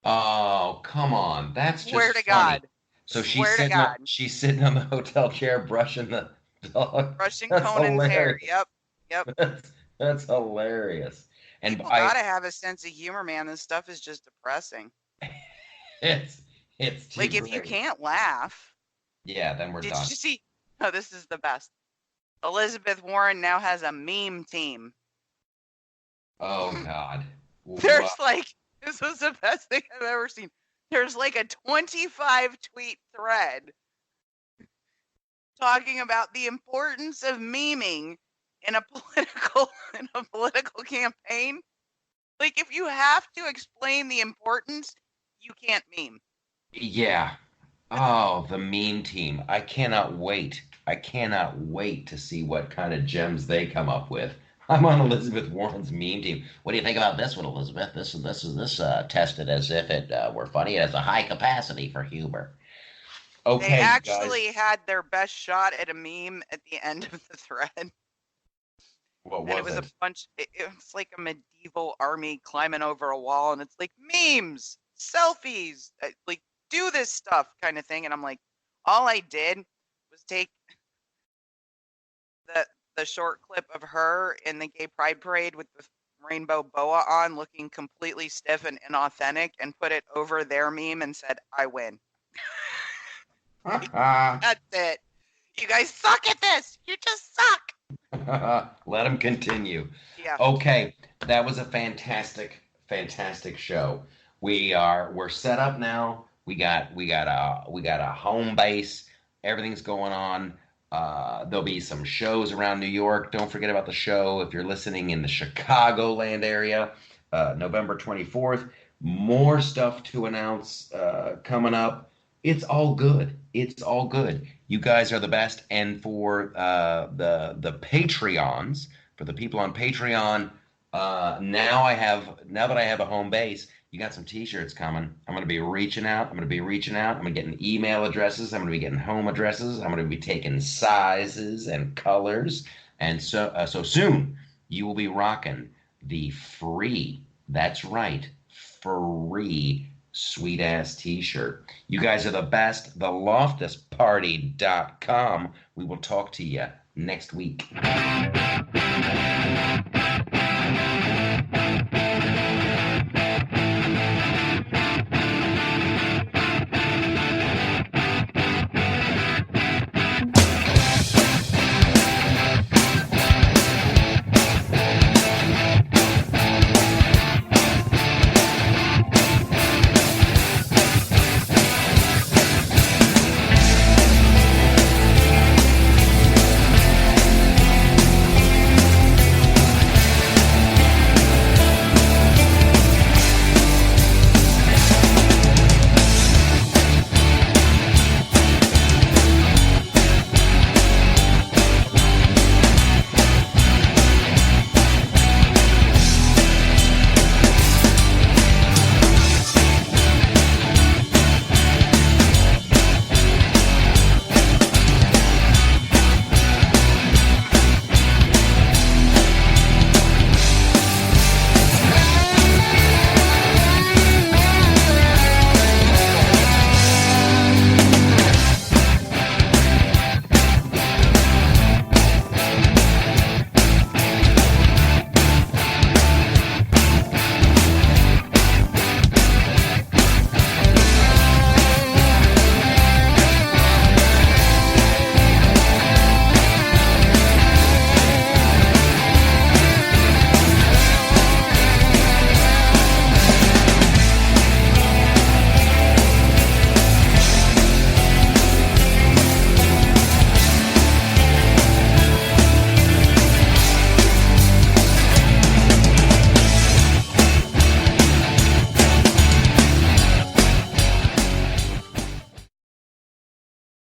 Oh, come on. That's just Swear to funny. God. So Swear to God. she's sitting on the hotel chair brushing the dog. Brushing That's Conan's hair. hilarious. Yep. That's hilarious. And People gotta have a sense of humor, man. This stuff is just depressing. it's too Like, if you great. can't laugh, Yeah, then we're did done. you see? Oh, this is the best. Elizabeth Warren now has a meme team. Oh God. There's Wow. like, this was the best thing I've ever seen. There's like a 25 tweet thread talking about the importance of memeing in a political campaign. Like, if you have to explain the importance, you can't meme. Yeah. Oh, the meme team. I cannot wait. I cannot wait to see what kind of gems they come up with. I'm on Elizabeth Warren's meme team. What do you think about this one, Elizabeth? This is tested as if it were funny. It has a high capacity for humor. Okay, They you actually guys. had their best shot at a meme at the end of the thread. What And it was was it? a bunch, it's like a medieval army climbing over a wall, and it's like memes, selfies, like do this stuff kind of thing. And I'm like, all I did was take the short clip of her in the gay pride parade with the rainbow boa on, looking completely stiff and inauthentic, and put it over their meme and said, I win. That's it. You guys suck at this. You just suck. Let them continue. Yeah. Okay, that was a fantastic show. We're set up now. We got a home base. Everything's going on. There'll be some shows around New York. Don't forget about the show if you're listening in the Chicagoland area, November 24th. More stuff to announce coming up. It's all good. It's all good. You guys are the best. And for the Patreons, for the people on Patreon, now that I have a home base, you got some T-shirts coming. I'm going to be reaching out. I'm going to be getting email addresses. I'm going to be getting home addresses. I'm going to be taking sizes and colors. And so soon you will be rocking the free, that's right, free sweet ass T-shirt. You guys are the best. TheLoftusParty.com. We will talk to you next week.